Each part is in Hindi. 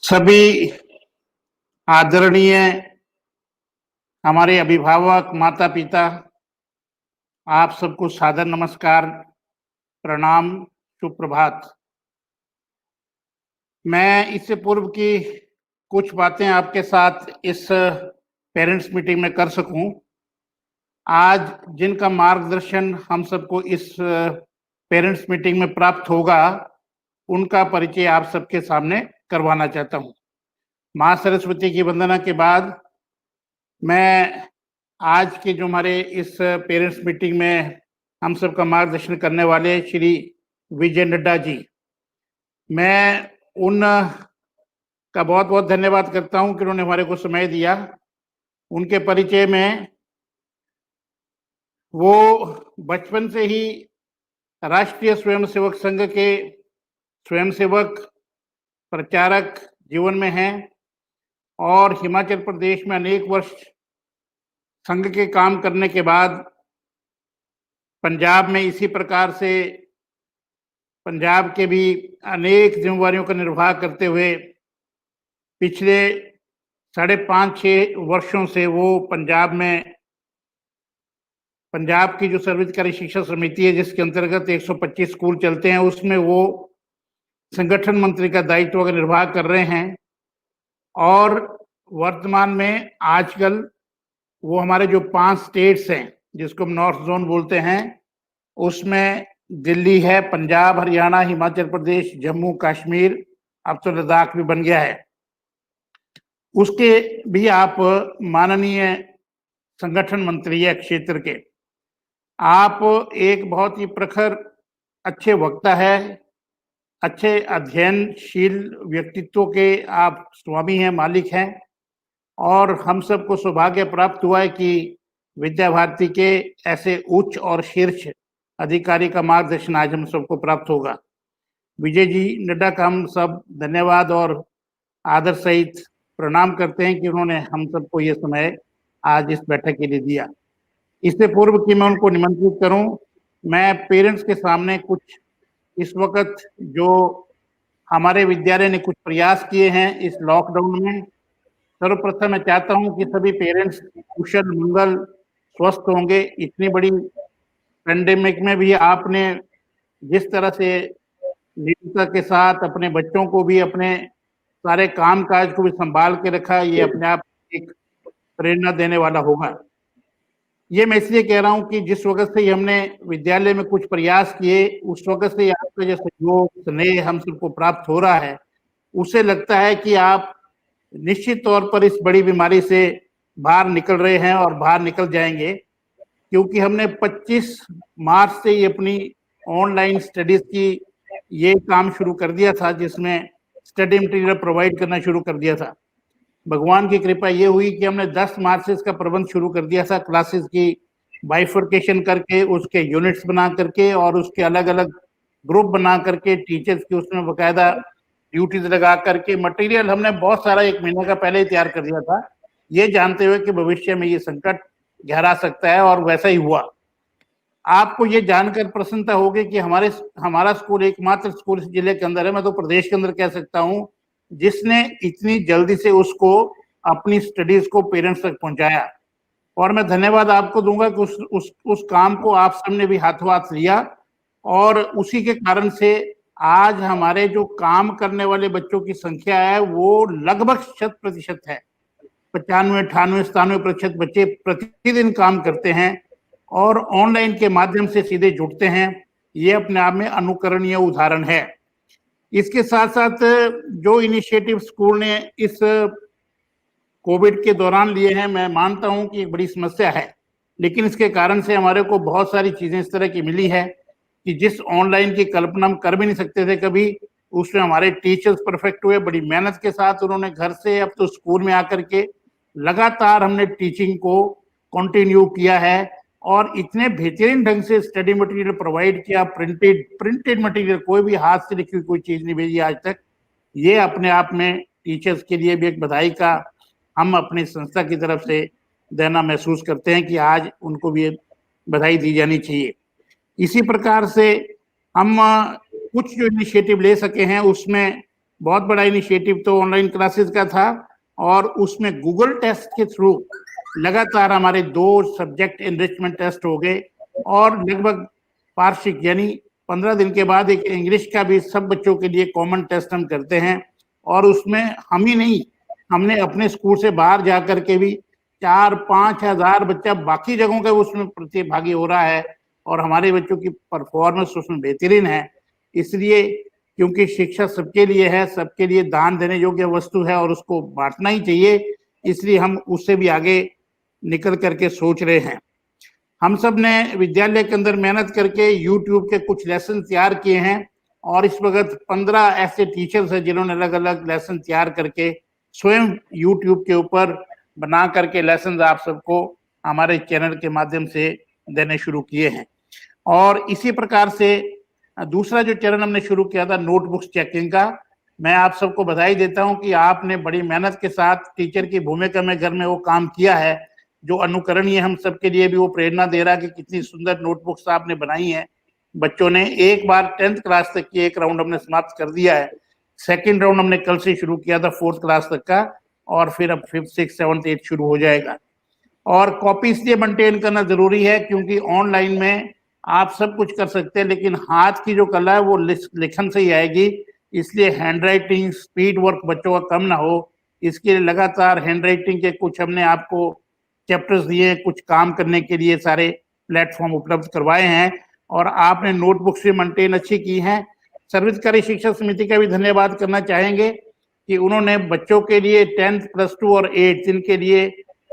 सभी आदरणीय हमारे अभिभावक, माता-पिता, आप सबको सादर नमस्कार, प्रणाम, सुप्रभात। मैं इससे पूर्व की कुछ बातें आपके साथ इस पेरेंट्स मीटिंग में कर सकूं, आज जिनका मार्गदर्शन हम सबको इस पेरेंट्स मीटिंग में प्राप्त होगा, उनका परिचय आप सबके सामने करवाना चाहता हूं। माँ सरस्वती की वंदना के बाद मैं आज के जो हमारे इस पेरेंट्स मीटिंग में हम सबका मार्गदर्शन करने वाले श्री विजय नड्डा जी, मैं उन का बहुत-बहुत धन्यवाद करता हूं कि उन्होंने हमारे को समय दिया। उनके परिचय में वो बचपन से ही राष्ट्रीय स्वयंसेवक संघ के स्वयंसेवक, प्रचारक जीवन में हैं और हिमाचल प्रदेश में अनेक वर्ष संघ के काम करने के बाद पंजाब में इसी प्रकार से पंजाब के भी अनेक जिम्मेवारियों का निर्वाह करते हुए पिछले 5.5-6 वर्षों से वो पंजाब की जो सर्वोच्च शिक्षा समिति है, जिसके अंतर्गत 125 स्कूल चलते हैं, उसमें वो संगठन मंत्री का दायित्व का निर्वाह कर रहे हैं और वर्तमान में आजकल वो हमारे जो 5 स्टेट्स हैं, जिसको हम नॉर्थ जोन बोलते हैं, उसमें दिल्ली है, पंजाब, हरियाणा, हिमाचल प्रदेश, जम्मू कश्मीर, अब तो लद्दाख भी बन गया है। उसके भी आप माननीय संगठन मंत्री है क्षेत्र के। आप एक बहुत ही प्रखर अच्छे वक्ता है, अच्छे अध्ययनशील व्यक्तित्व के आप स्वामी हैं, मालिक हैं और हम सबको सौभाग्य प्राप्त हुआ है कि विद्या भारती के ऐसे उच्च और शीर्ष अधिकारी का मार्गदर्शन आज हम सबको प्राप्त होगा। विजय जी नड्डा का हम सब धन्यवाद और आदर सहित प्रणाम करते हैं कि उन्होंने हम सबको ये समय आज इस बैठक के लिए दिया। इससे पूर्व कि मैं उनको निमंत्रित करूं, मैं पेरेंट्स के सामने कुछ इस वक्त जो हमारे विद्यालय ने कुछ प्रयास किए हैं इस लॉकडाउन में, सर्वप्रथम मैं चाहता हूं कि सभी पेरेंट्स कुशल मंगल स्वस्थ होंगे। इतनी बड़ी पेंडेमिक में भी आपने जिस तरह से निरंतरता के साथ अपने बच्चों को भी अपने सारे काम काज को भी संभाल के रखा, ये अपने आप एक प्रेरणा देने वाला होगा। ये मैं इसलिए कह रहा हूं कि जिस वक्त से हमने विद्यालय में कुछ प्रयास किए, उस वक्त से आपका जो सहयोग, स्नेह हम सबको प्राप्त हो रहा है, उससे लगता है कि आप निश्चित तौर पर इस बड़ी बीमारी से बाहर निकल रहे हैं और बाहर निकल जाएंगे, क्योंकि हमने 25 मार्च से ही अपनी ऑनलाइन स्टडीज की ये काम शुरू कर दिया था, जिसमें स्टडी मटेरियल प्रोवाइड करना शुरू कर दिया था। भगवान की कृपा ये हुई कि हमने 10 मार्च से इसका प्रबंध शुरू कर दिया था, क्लासेस की बाइफर्केशन करके, उसके यूनिट्स बना करके और उसके अलग अलग ग्रुप बना करके, टीचर्स की उसमें बकायदा ड्यूटीज लगा करके मटेरियल हमने बहुत सारा 1 महीने का पहले ही तैयार कर दिया था, ये जानते हुए कि भविष्य में ये संकट गहरा सकता है और वैसा ही हुआ। आपको ये जानकर प्रसन्नता होगी कि हमारा स्कूल एकमात्र स्कूल इस जिले के अंदर है, मैं तो प्रदेश के अंदर कह सकता हूं, जिसने इतनी जल्दी से उसको अपनी स्टडीज को पेरेंट्स तक पहुंचाया। और मैं धन्यवाद आपको दूंगा कि उस काम को आप सबने भी हाथों हाथ लिया और उसी के कारण से आज हमारे जो काम करने वाले बच्चों की संख्या है वो लगभग 100% है। 95, 98, 97% बच्चे प्रतिदिन काम करते हैं और ऑनलाइन के माध्यम से सीधे जुड़ते हैं। ये अपने आप में अनुकरणीय उदाहरण है। इसके साथ साथ जो इनिशिएटिव स्कूल ने इस कोविड के दौरान लिए हैं, मैं मानता हूं कि एक बड़ी समस्या है, लेकिन इसके कारण से हमारे को बहुत सारी चीजें इस तरह की मिली है कि जिस ऑनलाइन की कल्पना हम कर भी नहीं सकते थे कभी, उसमें हमारे टीचर्स परफेक्ट हुए, बड़ी मेहनत के साथ उन्होंने घर से अब तो स्कूल में आकर के लगातार हमने टीचिंग को कंटिन्यू किया है और इतने बेहतरीन ढंग से स्टडी मटेरियल प्रोवाइड किया, प्रिंटेड मटेरियल, कोई भी हाथ से लिखी हुई कोई चीज नहीं भेजी आज तक। ये अपने आप में टीचर्स के लिए भी एक बधाई का हम अपनी संस्था की तरफ से देना महसूस करते हैं कि आज उनको भी बधाई दी जानी चाहिए। इसी प्रकार से हम कुछ जो इनिशिएटिव ले सके हैं, उसमें बहुत बड़ा इनिशिएटिव तो ऑनलाइन क्लासेस का था, और उसमें गूगल टेस्ट के थ्रू लगातार हमारे 2 सब्जेक्ट एनरिचमेंट टेस्ट हो गए, और लगभग वार्षिक यानी 15 दिन के बाद एक इंग्लिश का भी सब बच्चों के लिए कॉमन टेस्ट हम करते हैं। और उसमें हम ही नहीं, हमने अपने स्कूल से बाहर जा करके भी 4-5 हजार बच्चा बाकी जगहों का उसमें प्रतिभागी हो रहा है, और हमारे बच्चों की परफॉर्मेंस उसमें बेहतरीन है। इसलिए क्योंकि शिक्षा सबके लिए है, सबके लिए दान देने योग्य वस्तु है और उसको बांटना ही चाहिए, इसलिए हम उससे भी आगे निकल करके सोच रहे हैं। हम सब ने विद्यालय के अंदर मेहनत करके यूट्यूब के कुछ लेसन तैयार किए हैं, और इस वक्त 15 ऐसे टीचर्स हैं जिन्होंने अलग अलग लेसन तैयार करके स्वयं यूट्यूब के ऊपर बना करके लेसन आप सबको हमारे चैनल के माध्यम से देने शुरू किए हैं। और इसी प्रकार से दूसरा जो चरण हमने शुरू किया था नोटबुक्स चेकिंग का, मैं आप सबको बधाई देता हूं कि आपने बड़ी मेहनत के साथ टीचर की भूमिका में घर में वो काम किया है, जो अनुकरणीय हम सबके लिए भी वो प्रेरणा दे रहा है कि कितनी सुंदर नोटबुक्स आपने बनाई है। बच्चों ने एक बार 10th क्लास तक की एक राउंड हमने समाप्त कर दिया है, सेकेंड राउंड हमने कल से शुरू किया था 4th क्लास तक का, और फिर अब 5th 6th 7th 8th शुरू हो जाएगा। और कॉपी इसलिए मेंटेन करना जरूरी है क्योंकि ऑनलाइन में आप सब कुछ कर सकते हैं, लेकिन हाथ की जो कला है वो लिखन से ही आएगी, इसलिए हैंड राइटिंग स्पीड वर्क बच्चों का कम ना हो, इसके लिए लगातार हैंड राइटिंग के कुछ हमने आपको चैप्टर्स दिए, कुछ काम करने के लिए सारे प्लेटफॉर्म उपलब्ध करवाए हैं, और आपने नोटबुक्स भी मेंटेन अच्छी की हैं। सर्वहितकारी शिक्षा समिति का भी धन्यवाद करना चाहेंगे कि उन्होंने बच्चों के लिए 10th +2 और 8th इनके लिए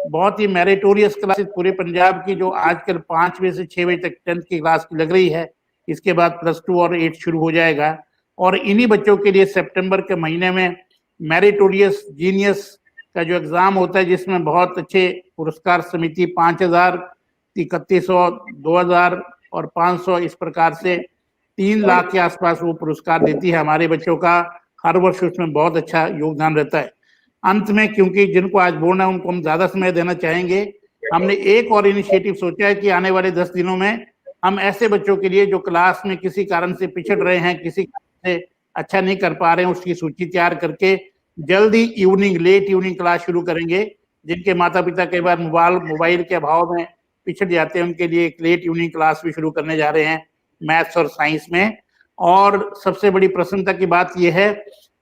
बहुत ही मेरिटोरियस क्लासेस पूरे पंजाब की, जो आजकल 5 बजे से 6 बजे तक 10th की क्लास की लग रही है, इसके बाद +2 और 8 शुरू हो जाएगा। और इन्हीं बच्चों के लिए सितंबर के महीने में मेरिटोरियस जीनियस का जो एग्जाम होता है, जिसमें बहुत अच्छे पुरस्कार समिति 5000, 3100, 2000 और 500 इस प्रकार से 3 लाख के आसपास वो पुरस्कार देती है हमारे बच्चों का, हर वर्ष उसमें बहुत अच्छा योगदान रहता है। अंत में, क्योंकि जिनको आज बोलना है उनको हम ज्यादा समय देना चाहेंगे, हमने एक और इनिशिएटिव सोचा है कि आने वाले 10 दिनों में हम ऐसे बच्चों के लिए जो क्लास में किसी कारण से पिछड़ रहे हैं, किसी कारण से अच्छा नहीं कर पा रहे हैं, उसकी सूची तैयार करके जल्दी लेट इवनिंग क्लास शुरू करेंगे। जिनके माता पिता कई बार मोबाइल के अभाव में पिछड़ जाते हैं, उनके लिए एक लेट इवनिंग क्लास भी शुरू करने जा रहे हैं मैथ्स और साइंस में। और सबसे बड़ी प्रसन्नता की बात यह है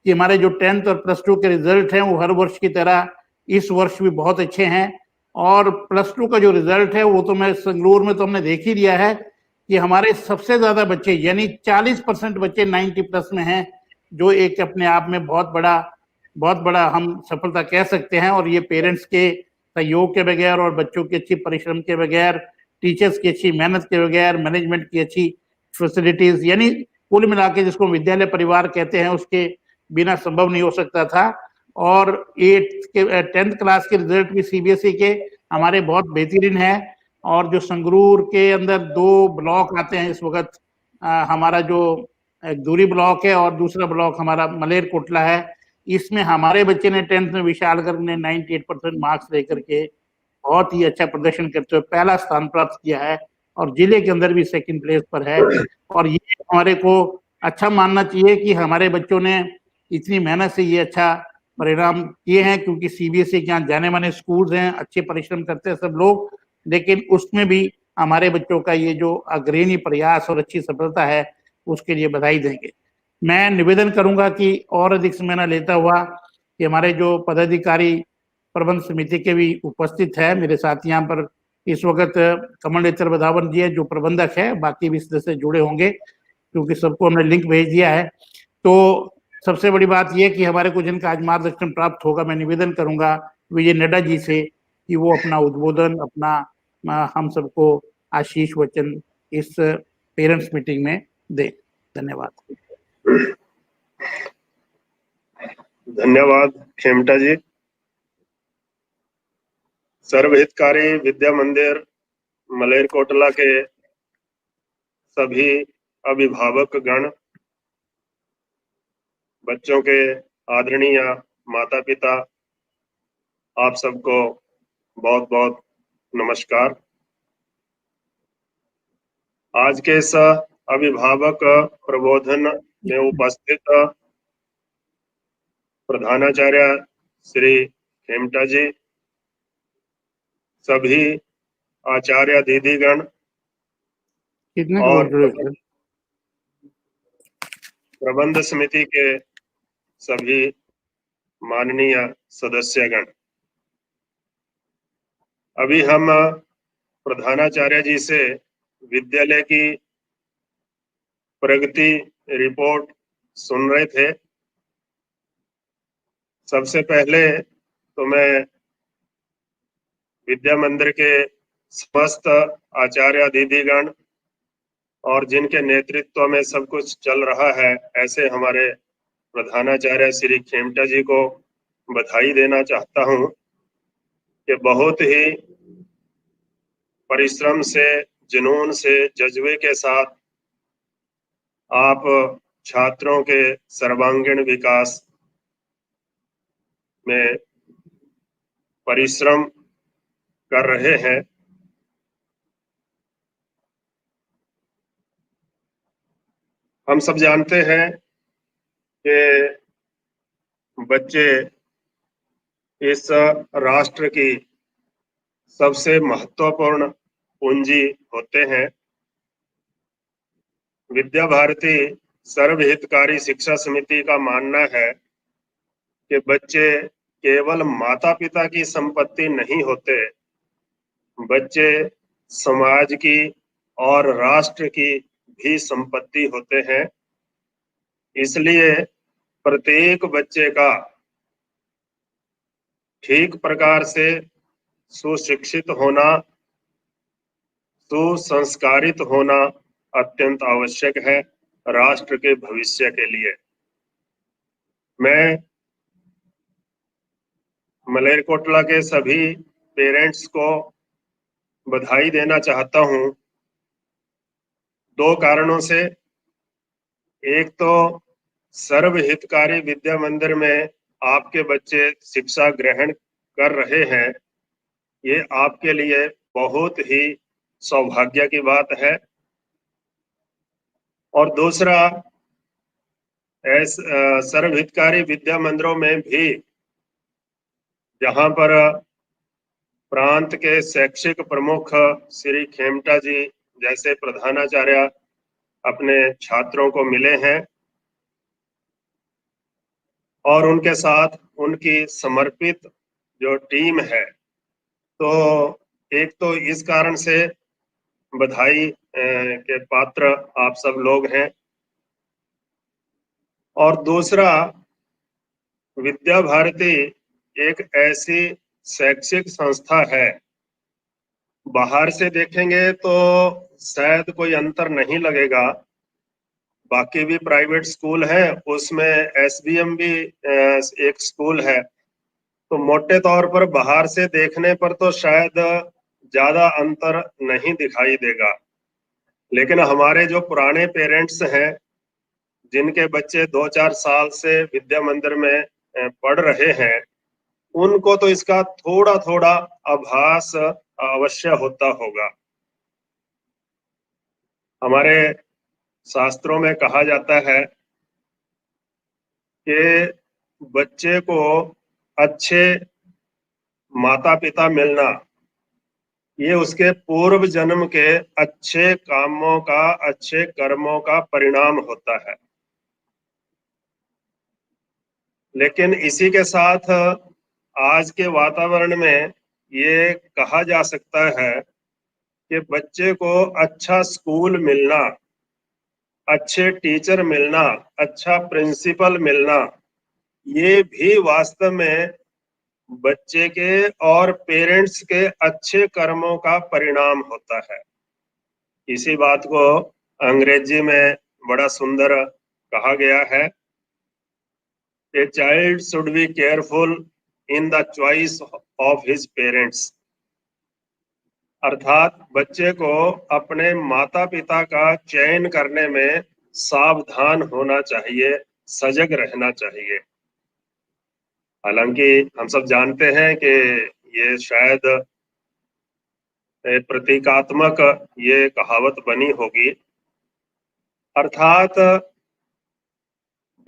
कि हमारे जो 10th और +2 के रिजल्ट हैं वो हर वर्ष की तरह इस वर्ष भी बहुत अच्छे हैं। और +2 का जो रिजल्ट है वो तो मैं संगरूर में तो हमने देख ही लिया है कि हमारे सबसे ज्यादा बच्चे यानी 40% बच्चे 90+ में हैं, जो एक अपने आप में बहुत बड़ा हम सफलता कह सकते हैं। और ये पेरेंट्स के सहयोग के बगैर और बच्चों के अच्छी परिश्रम के बगैर, टीचर्स की अच्छी मेहनत के बगैर, मैनेजमेंट की अच्छी फैसिलिटीज, यानी कुल मिला के जिसको विद्यालय परिवार कहते हैं, उसके बिना संभव नहीं हो सकता था। और 10th क्लास के रिजल्ट भी सीबीएसई के हमारे बहुत बेहतरीन है। और जो संगरूर के अंदर 2 ब्लॉक आते हैं इस वक्त, हमारा जो दूरी ब्लॉक है और दूसरा ब्लॉक हमारा मलेर कोटला है, इसमें हमारे बच्चे ने 10th में विशाल गर्ग ने 98% मार्क्स लेकर के बहुत ही अच्छा प्रदर्शन करते हुए पहला स्थान प्राप्त किया है, और जिले के अंदर भी 2nd प्लेस पर है। और ये हमारे को अच्छा मानना चाहिए कि हमारे बच्चों ने इतनी मेहनत से ये अच्छा परिणाम किए हैं, क्योंकि सीबीएसई के यहाँ जाने माने स्कूल हैं, अच्छे परिश्रम करते हैं सब लोग, लेकिन उसमें भी हमारे बच्चों का ये जो अग्रणी प्रयास और अच्छी सफलता है, उसके लिए बधाई देंगे। मैं निवेदन करूंगा कि और अधिक समय न लेता हुआ कि हमारे जो पदाधिकारी प्रबंध समिति के भी उपस्थित है, मेरे साथ यहाँ पर इस वक्त कमल नेत्र वधावन जी है जो प्रबंधक है, बाकी भी सदस्य जुड़े होंगे क्योंकि सबको हमने लिंक भेज दिया है। तो सबसे बड़ी बात यह कि हमारे को जिनका आज मार्गदर्शन प्राप्त होगा, मैं निवेदन करूंगा विजय नड्डा जी से कि वो अपना उद्बोधन, अपना हम सबको आशीष वचन इस पेरेंट्स मीटिंग में दें। धन्यवाद। धन्यवाद खेमटा जी। सर्वहितकारी विद्या मंदिर मलेरकोटला के सभी अभिभावक गण, बच्चों के आदरणीय माता पिता, आप सबको बहुत बहुत नमस्कार। आज के इस अभिभावक प्रबोधन में उपस्थित प्रधानाचार्य श्री खेमटा जी, सभी आचार्य दीदीगण कितने और लोग जुड़े हुए हैं? प्रबंध समिति के सभी माननीय सदस्यगण, अभी हम प्रधानाचार्य जी से विद्यालय की प्रगति रिपोर्ट सुन रहे थे। सबसे पहले तो मैं विद्या मंदिर के समस्त आचार्य दीदीगण और जिनके नेतृत्व में सब कुछ चल रहा है, ऐसे हमारे प्रधानाचार्य श्री खेमटा जी को बधाई देना चाहता हूं कि बहुत ही परिश्रम से, जुनून से, जज्बे के साथ आप छात्रों के सर्वांगीण विकास में परिश्रम कर रहे हैं। हम सब जानते हैं कि बच्चे इस राष्ट्र की सबसे महत्वपूर्ण पूंजी होते हैं। विद्या भारती सर्वहितकारी शिक्षा समिति का मानना है कि बच्चे केवल माता पिता की संपत्ति नहीं होते, बच्चे समाज की और राष्ट्र की भी संपत्ति होते हैं। इसलिए प्रत्येक बच्चे का ठीक प्रकार से सुशिक्षित होना, सुसंस्कारित होना अत्यंत आवश्यक है राष्ट्र के भविष्य के लिए। मैं मलेरकोटला के सभी पेरेंट्स को बधाई देना चाहता हूं, दो कारणों से। एक तो सर्वहितकारी विद्या मंदिर में आपके बच्चे शिक्षा ग्रहण कर रहे हैं, ये आपके लिए बहुत ही सौभाग्य की बात है। और दूसरा, सर्वहितकारी विद्या मंदिरों में भी जहां पर प्रांत के शैक्षिक प्रमुख श्री खेमटा जी जैसे प्रधानाचार्य अपने छात्रों को मिले हैं और उनके साथ उनकी समर्पित जो टीम है, तो एक तो इस कारण से बधाई के पात्र आप सब लोग हैं, और दूसरा, विद्या भारती एक ऐसी शैक्षिक संस्था है, बाहर से देखेंगे तो शायद कोई अंतर नहीं लगेगा, बाकी भी प्राइवेट स्कूल है, उसमें एसबीएम भी एक स्कूल है, तो मोटे तौर पर बाहर से देखने पर तो शायद ज्यादा अंतर नहीं दिखाई देगा। लेकिन हमारे जो पुराने पेरेंट्स हैं, जिनके बच्चे 2-4 साल से विद्या मंदिर में पढ़ रहे हैं, उनको तो इसका थोड़ा थोड़ा आभास अवश्य होता होगा। हमारे शास्त्रों में कहा जाता है कि बच्चे को अच्छे माता पिता मिलना, ये उसके पूर्व जन्म के अच्छे कामों का, अच्छे कर्मों का परिणाम होता है। लेकिन इसी के साथ आज के वातावरण में ये कहा जा सकता है कि बच्चे को अच्छा स्कूल मिलना, अच्छे टीचर मिलना, अच्छा प्रिंसिपल मिलना, ये भी वास्तव में बच्चे के और पेरेंट्स के अच्छे कर्मों का परिणाम होता है। इसी बात को अंग्रेजी में बड़ा सुंदर कहा गया है, a child should be careful in the choice of his parents. अर्थात बच्चे को अपने माता पिता का चयन करने में सावधान होना चाहिए, सजग रहना चाहिए। हालांकि हम सब जानते हैं कि ये शायद प्रतीकात्मक ये कहावत बनी होगी, अर्थात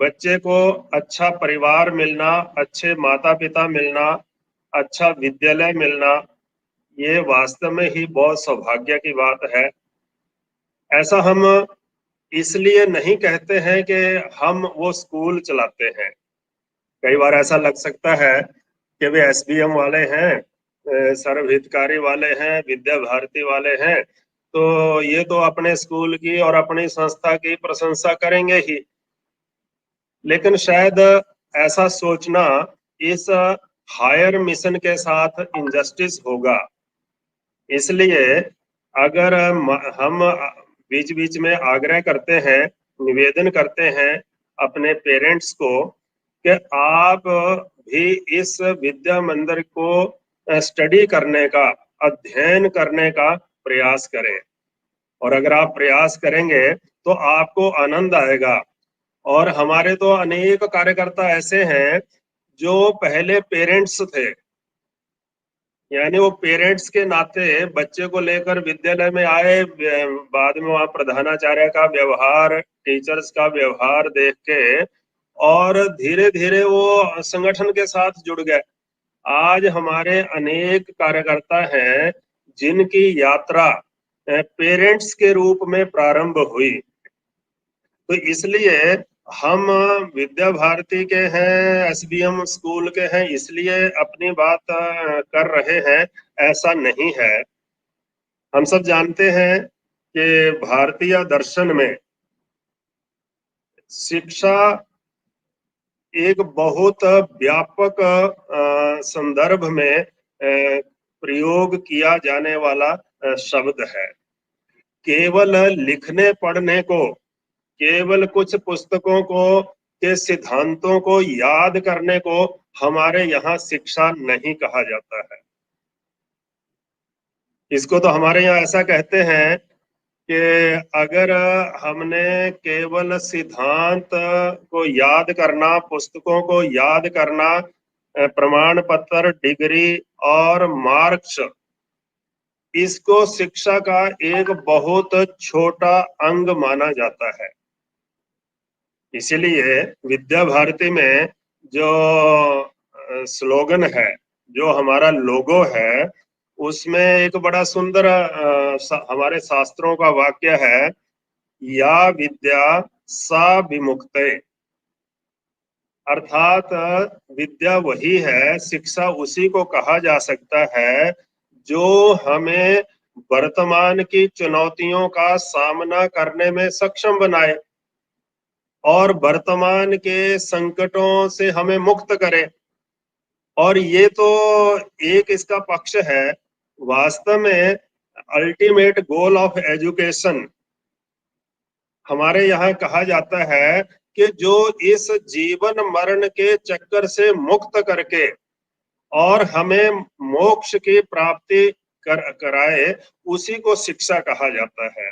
बच्चे को अच्छा परिवार मिलना, अच्छे माता पिता मिलना, अच्छा विद्यालय मिलना, ये वास्तव में ही बहुत सौभाग्य की बात है। ऐसा हम इसलिए नहीं कहते हैं कि हम वो स्कूल चलाते हैं। कई बार ऐसा लग सकता है कि वे एसबीएम वाले हैं, सर्व हितकारी वाले हैं, विद्या भारती वाले हैं, तो ये तो अपने स्कूल की और अपनी संस्था की प्रशंसा करेंगे ही। लेकिन शायद ऐसा सोचना इस हायर मिशन के साथ इनजस्टिस होगा। इसलिए अगर हम बीच बीच में आग्रह करते हैं, निवेदन करते हैं अपने पेरेंट्स को कि आप भी इस विद्या मंदिर को स्टडी करने का, अध्ययन करने का प्रयास करें। और अगर आप प्रयास करेंगे तो आपको आनंद आएगा। और हमारे तो अनेक कार्यकर्ता ऐसे हैं जो पहले पेरेंट्स थे, यानी वो पेरेंट्स के नाते बच्चे को लेकर विद्यालय में आए, बाद में वहां प्रधानाचार्य का व्यवहार, टीचर्स का व्यवहार देख के और धीरे धीरे वो संगठन के साथ जुड़ गए। आज हमारे अनेक कार्यकर्ता हैं जिनकी यात्रा पेरेंट्स के रूप में प्रारंभ हुई। तो इसलिए हम विद्या भारती के हैं, एसबीएम स्कूल के हैं, इसलिए अपनी बात कर रहे हैं, ऐसा नहीं है। हम सब जानते हैं कि भारतीय दर्शन में शिक्षा एक बहुत व्यापक संदर्भ में प्रयोग किया जाने वाला शब्द है। केवल लिखने पढ़ने को, केवल कुछ पुस्तकों को के सिद्धांतों को याद करने को हमारे यहाँ शिक्षा नहीं कहा जाता है। इसको तो हमारे यहाँ ऐसा कहते हैं कि अगर हमने केवल सिद्धांत को याद करना, पुस्तकों को याद करना, प्रमाण पत्र, डिग्री और मार्क्स, इसको शिक्षा का एक बहुत छोटा अंग माना जाता है। इसीलिए विद्या भारती में जो स्लोगन है, जो हमारा लोगो है, उसमें एक बड़ा सुंदर हमारे शास्त्रों का वाक्य है, या विद्या सा विमुक्ते। अर्थात विद्या वही है, शिक्षा उसी को कहा जा सकता है जो हमें वर्तमान की चुनौतियों का सामना करने में सक्षम बनाए और वर्तमान के संकटों से हमें मुक्त करे। और ये तो एक इसका पक्ष है। वास्तव में अल्टीमेट गोल ऑफ एजुकेशन, हमारे यहाँ कहा जाता है कि जो इस जीवन मरण के चक्कर से मुक्त करके और हमें मोक्ष की प्राप्ति कराए, उसी को शिक्षा कहा जाता है।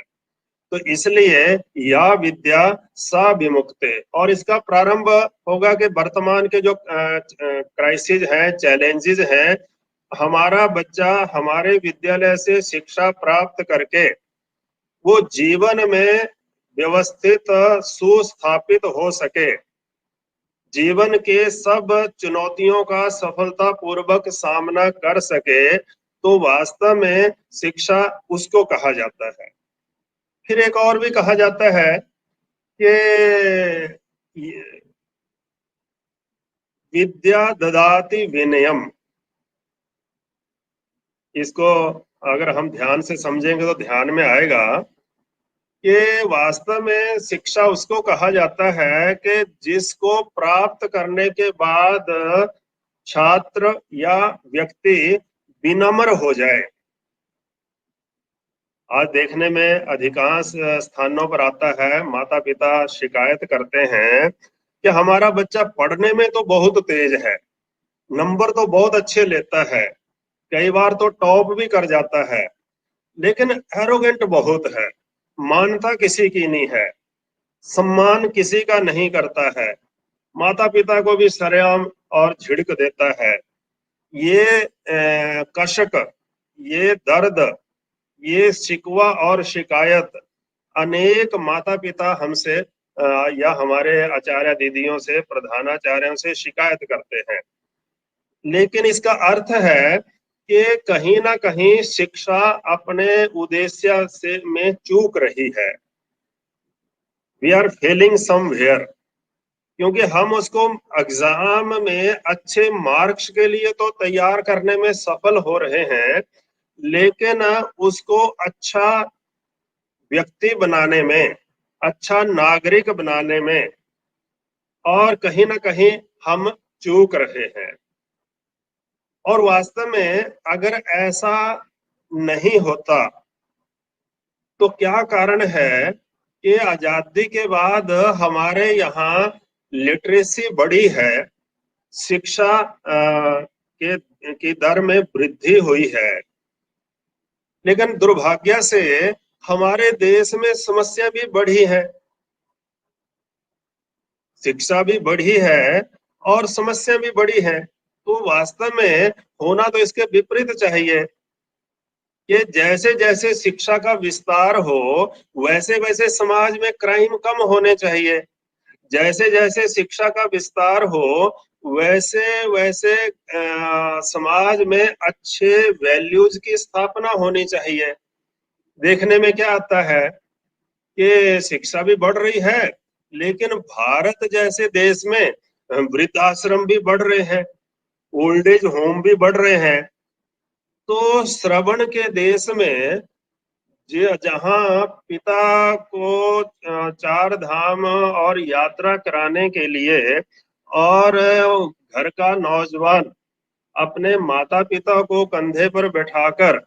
तो इसलिए या विद्या सा विमुक्ते, और इसका प्रारंभ होगा कि वर्तमान के जो क्राइसिस हैं, चैलेंजेस हैं, हमारा बच्चा हमारे विद्यालय से शिक्षा प्राप्त करके वो जीवन में व्यवस्थित, सुस्थापित हो सके, जीवन के सब चुनौतियों का सफलता पूर्वक सामना कर सके, तो वास्तव में शिक्षा उसको कहा जाता है। फिर एक और भी कहा जाता है कि विद्या ददाति विनयम। इसको अगर हम ध्यान से समझेंगे तो ध्यान में आएगा कि वास्तव में शिक्षा उसको कहा जाता है कि जिसको प्राप्त करने के बाद छात्र या व्यक्ति विनम्र हो जाए। आज देखने में अधिकांश स्थानों पर आता है, माता पिता शिकायत करते हैं कि हमारा बच्चा पढ़ने में तो बहुत तेज है, नंबर तो बहुत अच्छे लेता है, कई बार तो टॉप भी कर जाता है, लेकिन एरोगेंट बहुत है, मानता किसी की नहीं है, सम्मान किसी का नहीं करता है, माता पिता को भी सरेआम और झिड़क देता है। ये कशक, ये दर्द, ये शिकवा और शिकायत अनेक माता पिता हमसे या हमारे आचार्य दीदियों से, प्रधानाचार्यों से शिकायत करते हैं। लेकिन इसका अर्थ है कि कहीं ना कहीं शिक्षा अपने उद्देश्य से में चूक रही है। वी आर फेलिंग समवेयर, क्योंकि हम उसको एग्जाम में अच्छे मार्क्स के लिए तो तैयार करने में सफल हो रहे हैं, लेकिन उसको अच्छा व्यक्ति बनाने में, अच्छा नागरिक बनाने में और कहीं ना कहीं हम चूक रहे हैं। और वास्तव में अगर ऐसा नहीं होता तो क्या कारण है कि आजादी के बाद हमारे यहाँ लिटरेसी बढ़ी है, शिक्षा के की दर में वृद्धि हुई है, लेकिन दुर्भाग्य से हमारे देश में समस्या भी बढ़ी है। शिक्षा भी बढ़ी है और समस्या भी बढ़ी है। तो वास्तव में होना तो इसके विपरीत चाहिए कि जैसे जैसे शिक्षा का विस्तार हो वैसे वैसे समाज में क्राइम कम होने चाहिए। जैसे जैसे शिक्षा का विस्तार हो वैसे वैसे समाज में अच्छे वैल्यूज की स्थापना होनी चाहिए। देखने में क्या आता है कि शिक्षा भी बढ़ रही है, लेकिन भारत जैसे देश में वृद्धाश्रम भी बढ़ रहे हैं, ओल्ड एज होम भी बढ़ रहे हैं। तो श्रवण के देश में जहाँ पिता को चार धाम और यात्रा कराने के लिए और घर का नौजवान अपने माता पिता को कंधे पर बैठाकर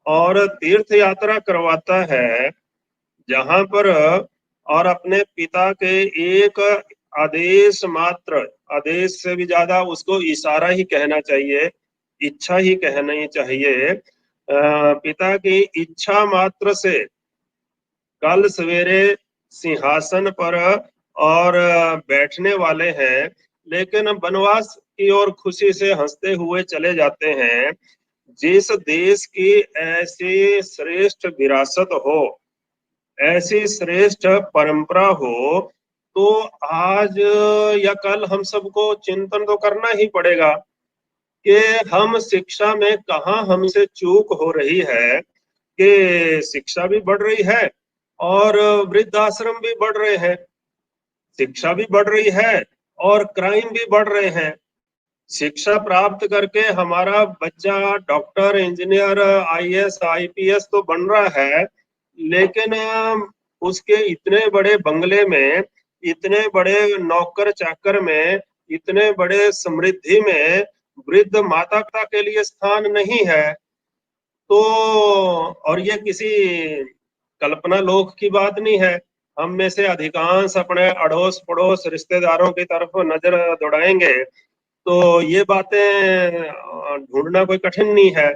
और तीर्थ यात्रा करवाता है, जहां पर और अपने पिता के एक आदेश मात्र, आदेश से भी ज्यादा उसको इशारा ही कहना चाहिए, इच्छा ही कहना चाहिए, पिता की इच्छा मात्र से कल सवेरे सिंहासन पर और बैठने वाले हैं, लेकिन वनवास की ओर खुशी से हंसते हुए चले जाते हैं। जिस देश की ऐसी श्रेष्ठ विरासत हो, ऐसी श्रेष्ठ परंपरा हो, तो आज या कल हम सबको चिंतन तो करना ही पड़ेगा कि हम शिक्षा में कहाँ हमसे चूक हो रही है कि शिक्षा भी बढ़ रही है और वृद्धाश्रम भी बढ़ रहे हैं, शिक्षा भी बढ़ रही है और क्राइम भी बढ़ रहे हैं। शिक्षा प्राप्त करके हमारा बच्चा डॉक्टर, इंजीनियर, आईएएस, आईपीएस तो बन रहा है, लेकिन उसके इतने बड़े बंगले में, इतने बड़े नौकर चाकर में, इतने बड़े समृद्धि में वृद्ध माता पिता के लिए स्थान नहीं है। तो और ये किसी कल्पना लोक की बात नहीं है। हम में से अधिकांश अपने अड़ोस पड़ोस रिश्तेदारों की तरफ नजर दौड़ाएंगे तो ये बातें ढूंढना कोई कठिन नहीं है।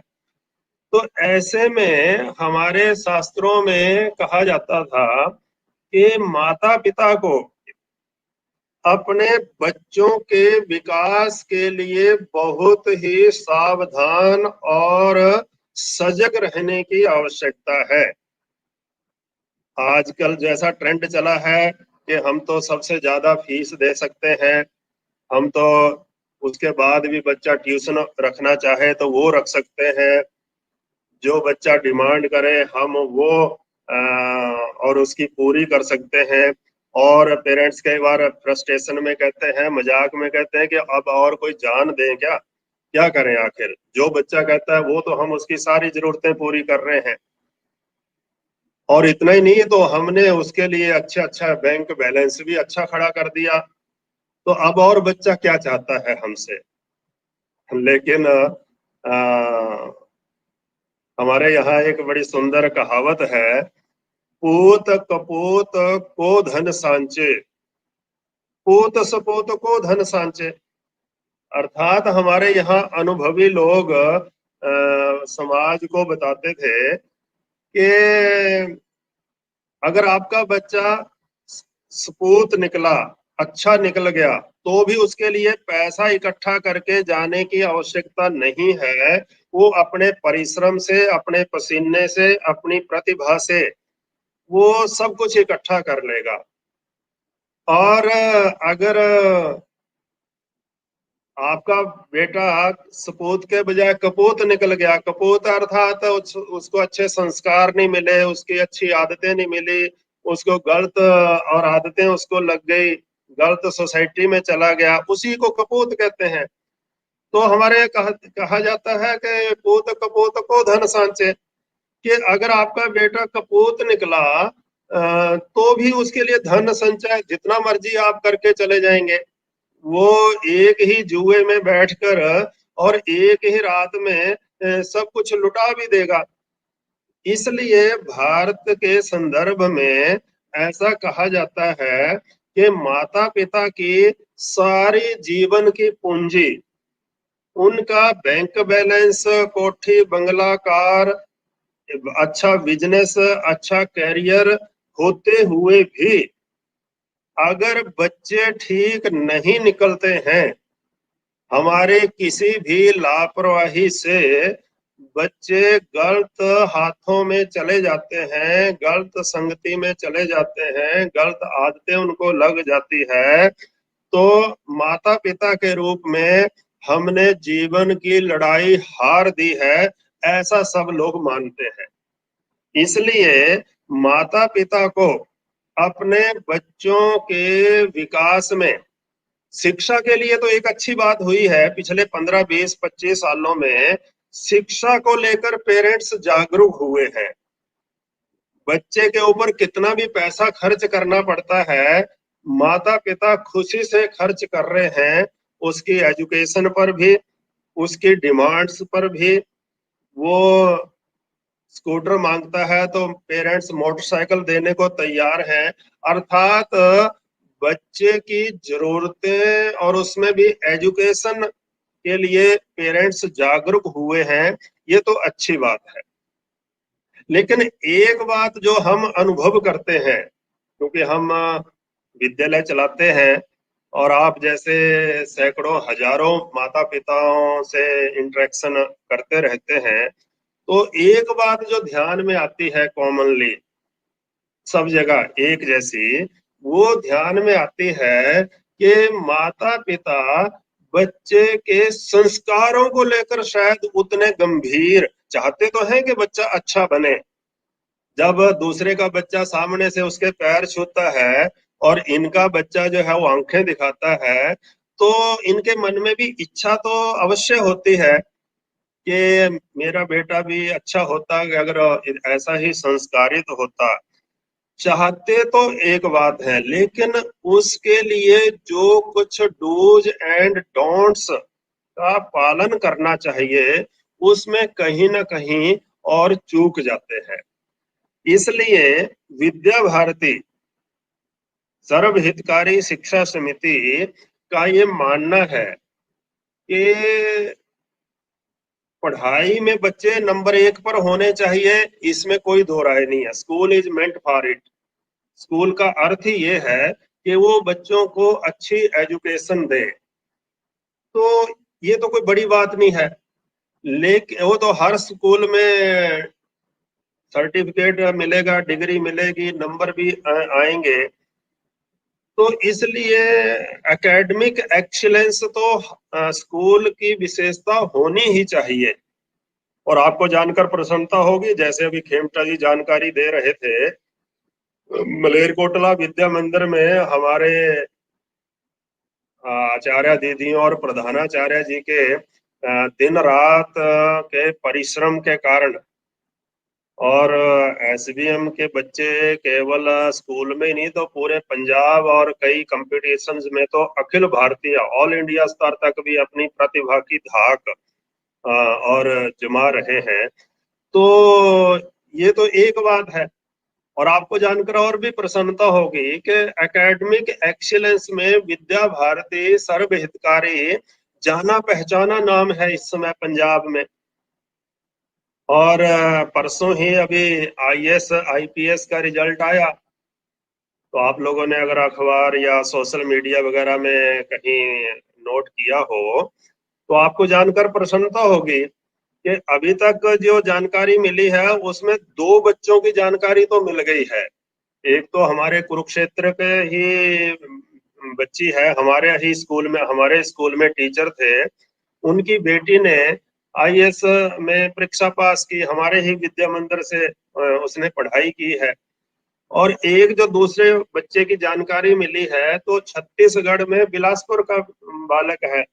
तो ऐसे में हमारे शास्त्रों में कहा जाता था कि माता पिता को अपने बच्चों के विकास के लिए बहुत ही सावधान और सजग रहने की आवश्यकता है। आजकल जैसा ट्रेंड चला है कि हम तो सबसे ज्यादा फीस दे सकते हैं, हम तो उसके बाद भी बच्चा ट्यूशन रखना चाहे तो वो रख सकते हैं, जो बच्चा डिमांड करे हम वो और उसकी पूरी कर सकते हैं। और पेरेंट्स कई बार फ्रस्ट्रेशन में कहते हैं, मजाक में कहते हैं कि अब और कोई जान दें क्या, क्या करें, आखिर जो बच्चा कहता है वो तो हम उसकी सारी जरूरतें पूरी कर रहे हैं। और इतना ही नहीं तो हमने उसके लिए अच्छा बैंक बैलेंस भी अच्छा खड़ा कर दिया, तो अब और बच्चा क्या चाहता है हमसे। लेकिन हमारे यहाँ एक बड़ी सुंदर कहावत है, पूत कपूत को धन सांचे, पूत सपूत को धन सांचे। अर्थात हमारे यहाँ अनुभवी लोग समाज को बताते थे कि अगर आपका बच्चा सपूत निकला, अच्छा निकल गया, तो भी उसके लिए पैसा इकट्ठा करके जाने की आवश्यकता नहीं है। वो अपने परिश्रम से, अपने पसीने से, अपनी प्रतिभा से वो सब कुछ इकट्ठा कर लेगा। और अगर आपका बेटा सपूत के बजाय कपूत निकल गया, कपूत अर्थात उसको अच्छे संस्कार नहीं मिले, उसकी अच्छी आदतें नहीं मिली, उसको गलत और आदतें उसको लग गई, गलत सोसाइटी में चला गया, उसी को कपूत कहते हैं। तो हमारे कहा जाता है कि पूत कपूत को धन सांचे, कि अगर आपका बेटा कपूत निकला तो भी उसके लिए धन संचय जितना मर्जी आप करके चले जाएंगे, वो एक ही जुए में बैठकर और एक ही रात में सब कुछ लुटा भी देगा। इसलिए भारत के संदर्भ में ऐसा कहा जाता है कि माता पिता की सारी जीवन की पूंजी, उनका बैंक बैलेंस, कोठी बंगला कार, अच्छा बिजनेस, अच्छा कैरियर होते हुए भी अगर बच्चे ठीक नहीं निकलते हैं, हमारे किसी भी लापरवाही से बच्चे गलत हाथों में चले जाते हैं, गलत संगति में चले जाते हैं, गलत आदतें उनको लग जाती है, तो माता पिता के रूप में हमने जीवन की लड़ाई हार दी है, ऐसा सब लोग मानते हैं। इसलिए माता पिता को अपने बच्चों के विकास में, शिक्षा के लिए तो एक अच्छी बात हुई है, पिछले 15, 20, 25 सालों में शिक्षा को लेकर पेरेंट्स जागरूक हुए हैं। बच्चे के ऊपर कितना भी पैसा खर्च करना पड़ता है, माता पिता खुशी से खर्च कर रहे हैं, उसकी एजुकेशन पर भी, उसकी डिमांड्स पर भी। वो स्कूटर मांगता है तो पेरेंट्स मोटरसाइकिल देने को तैयार हैं। अर्थात बच्चे की जरूरतें और उसमें भी एजुकेशन के लिए पेरेंट्स जागरूक हुए हैं, ये तो अच्छी बात है। लेकिन एक बात जो हम अनुभव करते हैं, क्योंकि हम विद्यालय चलाते हैं और आप जैसे सैकड़ों हजारों माता पिताओं से इंटरेक्शन करते रहते हैं, तो एक बात जो ध्यान में आती है कॉमनली सब जगह एक जैसी, वो ध्यान में आती है कि माता पिता बच्चे के संस्कारों को लेकर शायद उतने गंभीर, चाहते तो हैं कि बच्चा अच्छा बने, जब दूसरे का बच्चा सामने से उसके पैर छूता है और इनका बच्चा जो है वो आंखें दिखाता है, तो इनके मन में भी इच्छा तो अवश्य होती है कि मेरा बेटा भी अच्छा होता, अगर ऐसा ही संस्कारित होता। चाहते तो एक बात है, लेकिन उसके लिए जो कुछ डूज एंड डोंट्स का पालन करना चाहिए, उसमें कहीं ना कहीं और चूक जाते हैं। इसलिए विद्या भारती सर्व हितकारी शिक्षा समिति का ये मानना है कि पढ़ाई में बच्चे नंबर 1 पर होने चाहिए, इसमें कोई दो राय नहीं है। School is meant for it. School का अर्थ ही ये है कि वो बच्चों को अच्छी एजुकेशन दे, तो ये तो कोई बड़ी बात नहीं है। लेकिन वो तो हर स्कूल में सर्टिफिकेट मिलेगा, डिग्री मिलेगी, नंबर भी आएंगे, तो इसलिए एकेडमिक एक्सीलेंस तो स्कूल की विशेषता होनी ही चाहिए। और आपको जानकर प्रसन्नता होगी, जैसे अभी खेमटा जी जानकारी दे रहे थे, मलेरकोटला विद्या मंदिर में हमारे आचार्य दीदियों और प्रधानाचार्य जी के दिन रात के परिश्रम के कारण, और एसबीएम के बच्चे केवल स्कूल में ही नहीं तो पूरे पंजाब और कई कंपटीशंस में तो अखिल भारतीय ऑल इंडिया स्तर तक भी अपनी प्रतिभा की धाक और जमा रहे हैं। तो ये तो एक बात है। और आपको जानकर और भी प्रसन्नता होगी कि एकेडमिक एक्सीलेंस में विद्या भारती सर्वहितकारी जाना पहचाना नाम है इस समय पंजाब में। और परसों ही अभी आईएएस आईपीएस का रिजल्ट आया, तो आप लोगों ने अगर अखबार या सोशल मीडिया वगैरह में कहीं नोट किया हो, तो आपको जानकर प्रसन्नता होगी कि अभी तक जो जानकारी मिली है उसमें 2 बच्चों की जानकारी तो मिल गई है। एक तो हमारे कुरुक्षेत्र के ही बच्ची है, हमारे स्कूल में टीचर थे, उनकी बेटी ने आईएएस में परीक्षा पास की, हमारे ही विद्या मंदिर से उसने पढ़ाई की है। और एक जो दूसरे बच्चे की जानकारी मिली है तो छत्तीसगढ़ में बिलासपुर का बालक है,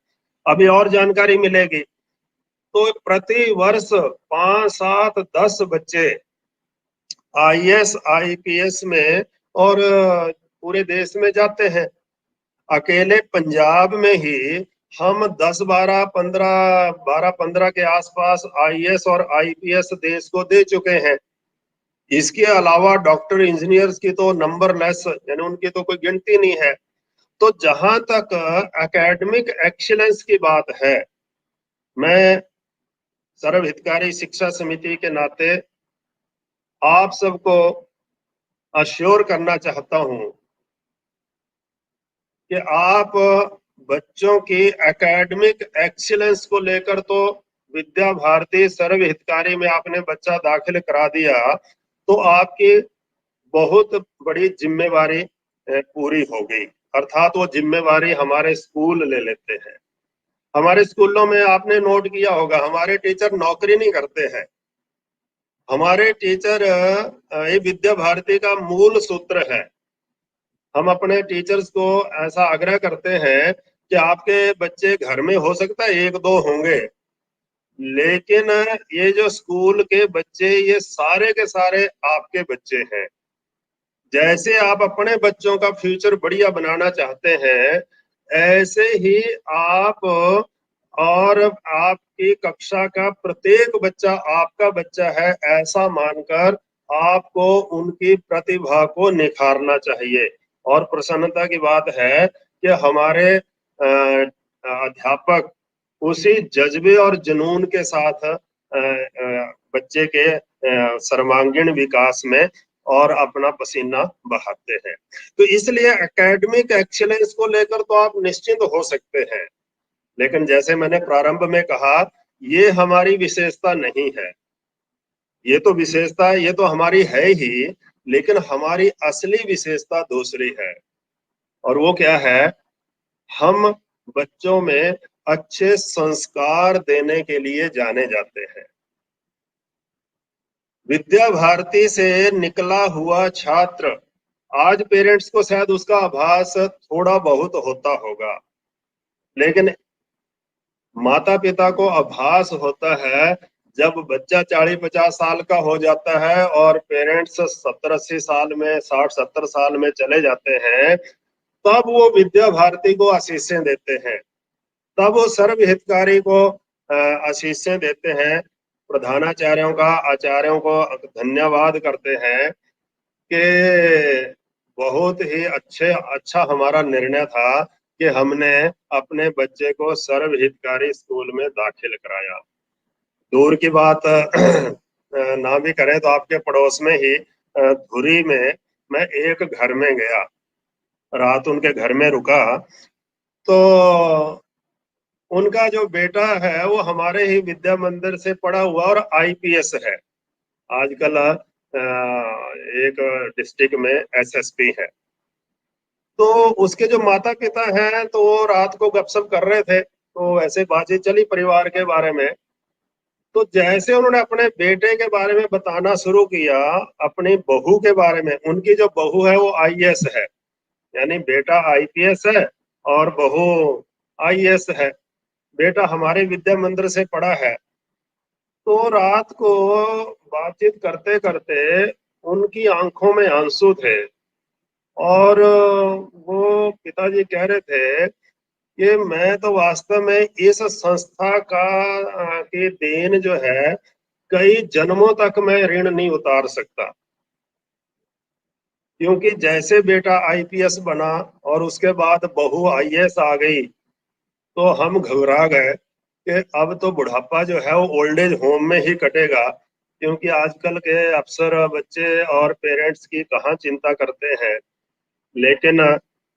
अभी और जानकारी मिलेगी। तो प्रति वर्ष 5, 7, 10 बच्चे आईएएस आईपीएस में और पूरे देश में जाते हैं। अकेले पंजाब में ही हम 12-15 के आसपास आईएएस और आईपीएस देश को दे चुके हैं। इसके अलावा डॉक्टर इंजीनियर्स की तो नंबर लेस, यानी उनकी तो कोई गिनती नहीं है। तो जहां तक एकेडमिक एक्सीलेंस की बात है, मैं सर्वहितकारी शिक्षा समिति के नाते आप सबको अश्योर करना चाहता हूं कि आप बच्चों की एकेडमिक एक्सीलेंस को लेकर तो विद्या भारती सर्वहितकारी में आपने बच्चा दाखिल करा दिया तो आपकी बहुत बड़ी जिम्मेवारी पूरी हो गई, अर्थात वो जिम्मेवारी हमारे स्कूल ले लेते हैं। हमारे स्कूलों में आपने नोट किया होगा, हमारे टीचर नौकरी नहीं करते हैं। हमारे टीचर ये विद्या भारती का मूल सूत्र है। हम अपने टीचर्स को ऐसा आग्रह करते हैं कि आपके बच्चे घर में हो सकता है 1-2 होंगे, लेकिन ये जो स्कूल के बच्चे, ये सारे के सारे आपके बच्चे हैं। जैसे आप अपने बच्चों का फ्यूचर बढ़िया बनाना चाहते हैं, ऐसे ही आप और आपकी कक्षा का प्रत्येक बच्चा आपका बच्चा है, ऐसा मानकर आपको उनकी प्रतिभा को निखारना चाहिए। और प्रसन्नता की बात है कि हमारे अध्यापक उसी जज्बे और जुनून के साथ बच्चे के सर्वांगीण विकास में और अपना पसीना बहाते हैं। तो इसलिए एकेडमिक एक्सीलेंस को लेकर तो आप निश्चिंत हो सकते हैं, लेकिन जैसे मैंने प्रारंभ में कहा, ये हमारी विशेषता नहीं है। ये तो विशेषता, ये तो हमारी है ही, लेकिन हमारी असली विशेषता दूसरी है। और वो क्या है? हम बच्चों में अच्छे संस्कार देने के लिए जाने जाते हैं। विद्या भारती से निकला हुआ छात्र, आज पेरेंट्स को शायद उसका आभास थोड़ा बहुत होता होगा, लेकिन माता पिता को आभास होता है जब बच्चा 40-50 साल का हो जाता है और पेरेंट्स 70-80 साल में, 60-70 साल में चले जाते हैं, तब वो विद्या भारती को आशीषें देते हैं, तब वो सर्व हितकारी को आशीषें देते हैं, प्रधानाचार्यों का, आचार्यों को धन्यवाद करते हैं कि बहुत ही अच्छा हमारा निर्णय था कि हमने अपने बच्चे को सर्व हितकारी स्कूल में दाखिल कराया। दूर की बात ना भी करें तो आपके पड़ोस में ही धुरी में मैं एक घर में गया, रात उनके घर में रुका, तो उनका जो बेटा है वो हमारे ही विद्या मंदिर से पढ़ा हुआ और आईपीएस है, आजकल एक डिस्ट्रिक्ट में एसएसपी है। तो उसके जो माता पिता हैं तो वो रात को गपशप कर रहे थे, तो ऐसे बातचीत चली परिवार के बारे में। तो जैसे उन्होंने अपने बेटे के बारे में बताना शुरू किया, अपनी बहू के बारे में, उनकी जो बहू है वो आईएएस है, यानी बेटा आईपीएस है और बहू आईएएस है। बेटा हमारे विद्या मंदिर से पढ़ा है। तो रात को बातचीत करते करते उनकी आंखों में आंसू थे और वो पिताजी कह रहे थे कि मैं तो वास्तव में इस संस्था की देन जो है, कई जन्मों तक मैं ऋण नहीं उतार सकता, क्योंकि जैसे बेटा आईपीएस बना और उसके बाद बहू आईएएस आ गई, तो हम घबरा गए कि अब तो बुढ़ापा जो है वो ओल्ड एज होम में ही कटेगा, क्योंकि आजकल के अफसर बच्चे और पेरेंट्स की कहाँ चिंता करते हैं। लेकिन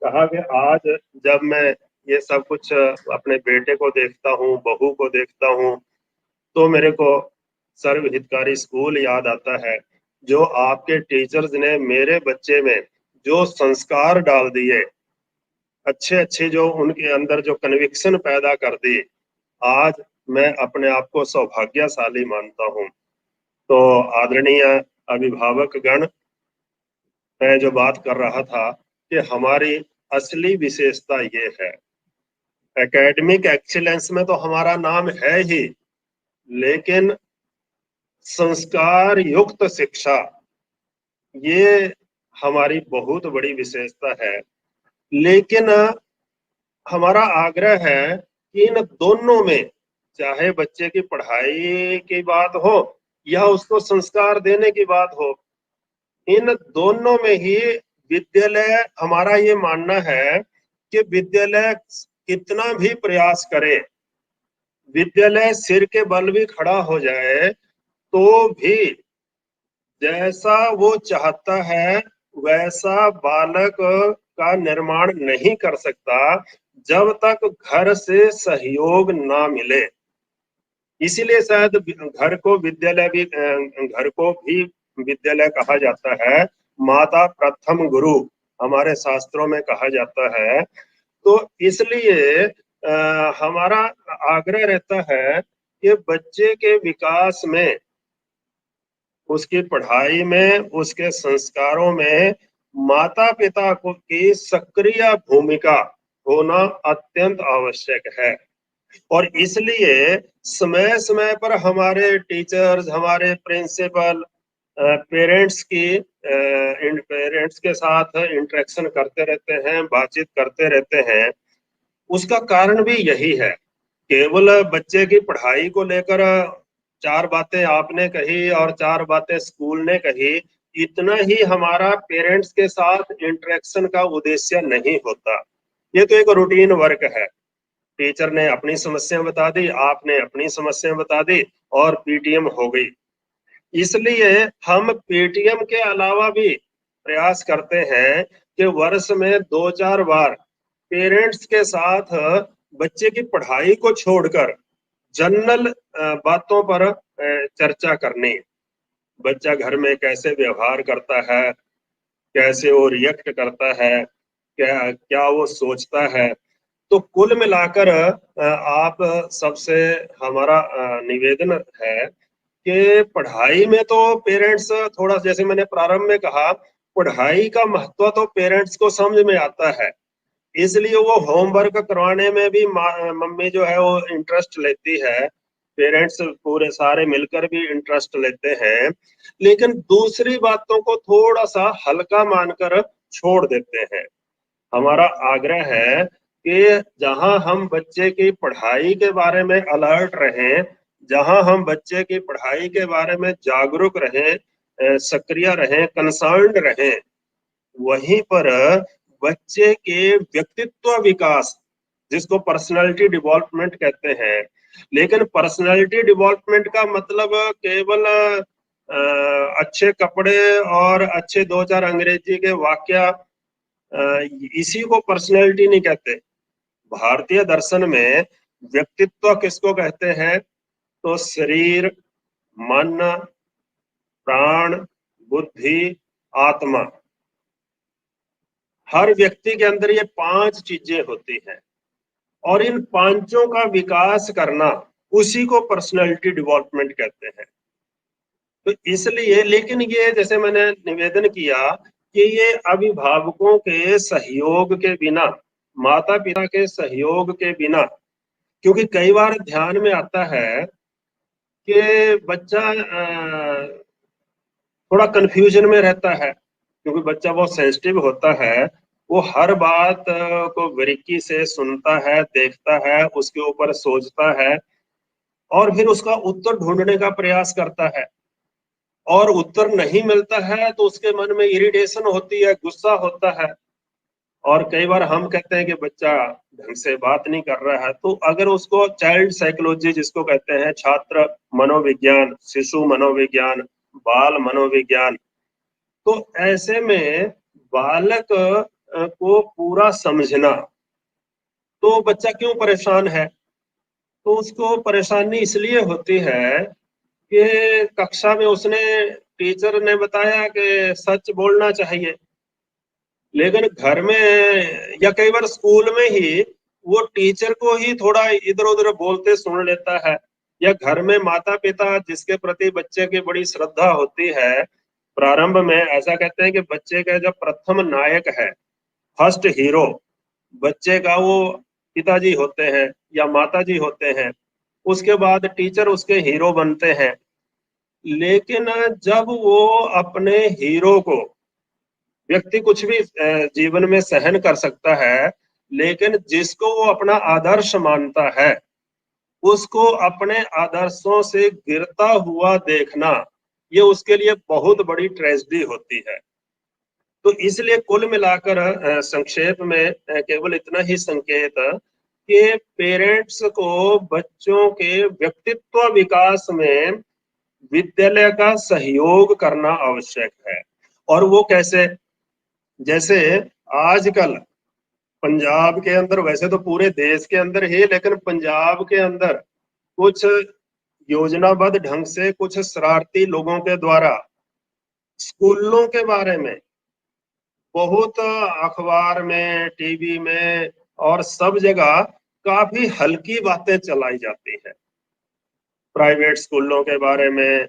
कहा कि आज जब मैं ये सब कुछ अपने बेटे को देखता हूँ, बहू को देखता हूँ, तो मेरे को सर्व हितकारी स्कूल याद आता है। जो आपके टीचर्स ने मेरे बच्चे में जो संस्कार डाल दिए, अच्छे अच्छे जो उनके अंदर जो कन्विक्शन पैदा कर दी, आज मैं अपने आप को सौभाग्यशाली मानता हूँ। तो आदरणीय अभिभावक गण, मैं जो बात कर रहा था कि हमारी असली विशेषता ये है, एकेडमिक एक्सीलेंस में तो हमारा नाम है ही, लेकिन संस्कार युक्त शिक्षा ये हमारी बहुत बड़ी विशेषता है। लेकिन हमारा आग्रह है कि इन दोनों में, चाहे बच्चे की पढ़ाई की बात हो या उसको संस्कार देने की बात हो, इन दोनों में ही विद्यालय, हमारा ये मानना है कि विद्यालय कितना भी प्रयास करे, विद्यालय सिर के बल भी खड़ा हो जाए तो भी जैसा वो चाहता है वैसा बालक का निर्माण नहीं कर सकता जब तक घर से सहयोग ना मिले। इसीलिए शायद घर को भी विद्यालय कहा जाता है, माता प्रथम गुरु हमारे शास्त्रों में कहा जाता है। तो इसलिए हमारा आग्रह रहता है कि बच्चे के विकास में, उसकी पढ़ाई में, उसके संस्कारों में माता पिता को की सक्रिय भूमिका होना अत्यंत आवश्यक है। और इसलिए समय समय पर हमारे टीचर्स, हमारे प्रिंसिपल पेरेंट्स के साथ इंटरेक्शन करते रहते हैं, बातचीत करते रहते हैं। उसका कारण भी यही है, केवल बच्चे की पढ़ाई को लेकर चार बातें आपने कही और चार बातें स्कूल ने कही, इतना ही हमारा पेरेंट्स के साथ इंटरेक्शन का उद्देश्य नहीं होता। ये तो एक रूटीन वर्क है, टीचर ने अपनी समस्या बता दी, आपने अपनी समस्या बता दी और पीटीएम हो गई। इसलिए हम पीटीएम के अलावा भी प्रयास करते हैं कि वर्ष में 2-4 बार पेरेंट्स के साथ बच्चे की पढ़ाई को छोड़कर जनरल बातों पर चर्चा करनी। बच्चा घर में कैसे व्यवहार करता है, कैसे वो रिएक्ट करता है, क्या क्या वो सोचता है। तो कुल मिलाकर आप सबसे हमारा निवेदन है कि पढ़ाई में तो पेरेंट्स थोड़ा, जैसे मैंने प्रारंभ में कहा, पढ़ाई का महत्व तो पेरेंट्स को समझ में आता है, इसलिए वो होमवर्क करवाने में भी मम्मी जो है वो इंटरेस्ट लेती है, पेरेंट्स पूरे सारे मिलकर भी इंटरेस्ट लेते हैं। लेकिन दूसरी बातों को थोड़ा सा हल्का मानकर छोड़ देते हैं। हमारा आग्रह है कि जहां हम बच्चे की पढ़ाई के बारे में अलर्ट रहें, जहां हम बच्चे की पढ़ाई के बारे में जागरूक रहें, सक्रिय रहें, कंसर्न्ड रहें, वहीं पर बच्चे के व्यक्तित्व विकास, जिसको पर्सनालिटी डेवलपमेंट कहते हैं, लेकिन पर्सनालिटी डेवलपमेंट का मतलब केवल अच्छे कपड़े और अच्छे 2-4 अंग्रेजी के वाक्य, इसी को पर्सनैलिटी नहीं कहते। भारतीय दर्शन में व्यक्तित्व किसको कहते हैं? तो शरीर, मन, प्राण, बुद्धि, आत्मा, हर व्यक्ति के अंदर ये 5 चीजें होती हैं और इन पांचों का विकास करना, उसी को पर्सनैलिटी डेवलपमेंट कहते हैं। तो इसलिए, लेकिन ये जैसे मैंने निवेदन किया कि ये अभिभावकों के सहयोग के बिना, माता पिता के सहयोग के बिना, क्योंकि कई बार ध्यान में आता है कि बच्चा थोड़ा कंफ्यूजन में रहता है, क्योंकि बच्चा बहुत सेंसिटिव होता है, वो हर बात को बारीकी से सुनता है, देखता है, उसके ऊपर सोचता है और फिर उसका उत्तर ढूंढने का प्रयास करता है, और उत्तर नहीं मिलता है तो उसके मन में इरिटेशन होती है, गुस्सा होता है। और कई बार हम कहते हैं कि बच्चा ढंग से बात नहीं कर रहा है, तो अगर उसको चाइल्ड साइकोलॉजी जिसको कहते हैं, छात्र मनोविज्ञान, शिशु मनोविज्ञान, बाल मनोविज्ञान, तो ऐसे में बालक को पूरा समझना, तो बच्चा क्यों परेशान है? तो उसको परेशानी इसलिए होती है कि कक्षा में उसने टीचर ने बताया कि सच बोलना चाहिए, लेकिन घर में या कई बार स्कूल में ही वो टीचर को ही थोड़ा इधर उधर बोलते सुन लेता है, या घर में माता पिता जिसके प्रति बच्चे की बड़ी श्रद्धा होती है, प्रारंभ में ऐसा कहते हैं कि बच्चे का जो प्रथम नायक है, फर्स्ट हीरो बच्चे का वो पिताजी होते हैं या माताजी होते हैं, उसके बाद टीचर उसके हीरो बनते हैं। लेकिन जब वो अपने हीरो को, व्यक्ति कुछ भी जीवन में सहन कर सकता है, लेकिन जिसको वो अपना आदर्श मानता है, उसको अपने आदर्शों से गिरता हुआ देखना, ये उसके लिए बहुत बड़ी ट्रेजेडी होती है। तो इसलिए कुल मिलाकर संक्षेप में केवल इतना ही संकेत कि पेरेंट्स को बच्चों के व्यक्तित्व विकास में विद्यालय का सहयोग करना आवश्यक है। और वो कैसे? जैसे आजकल पंजाब के अंदर, वैसे तो पूरे देश के अंदर ही, लेकिन पंजाब के अंदर कुछ योजनाबद्ध ढंग से कुछ शरारती लोगों के द्वारा स्कूलों के बारे में बहुत अखबार में, टीवी में और सब जगह काफी हल्की बातें चलाई जाती है, प्राइवेट स्कूलों के बारे में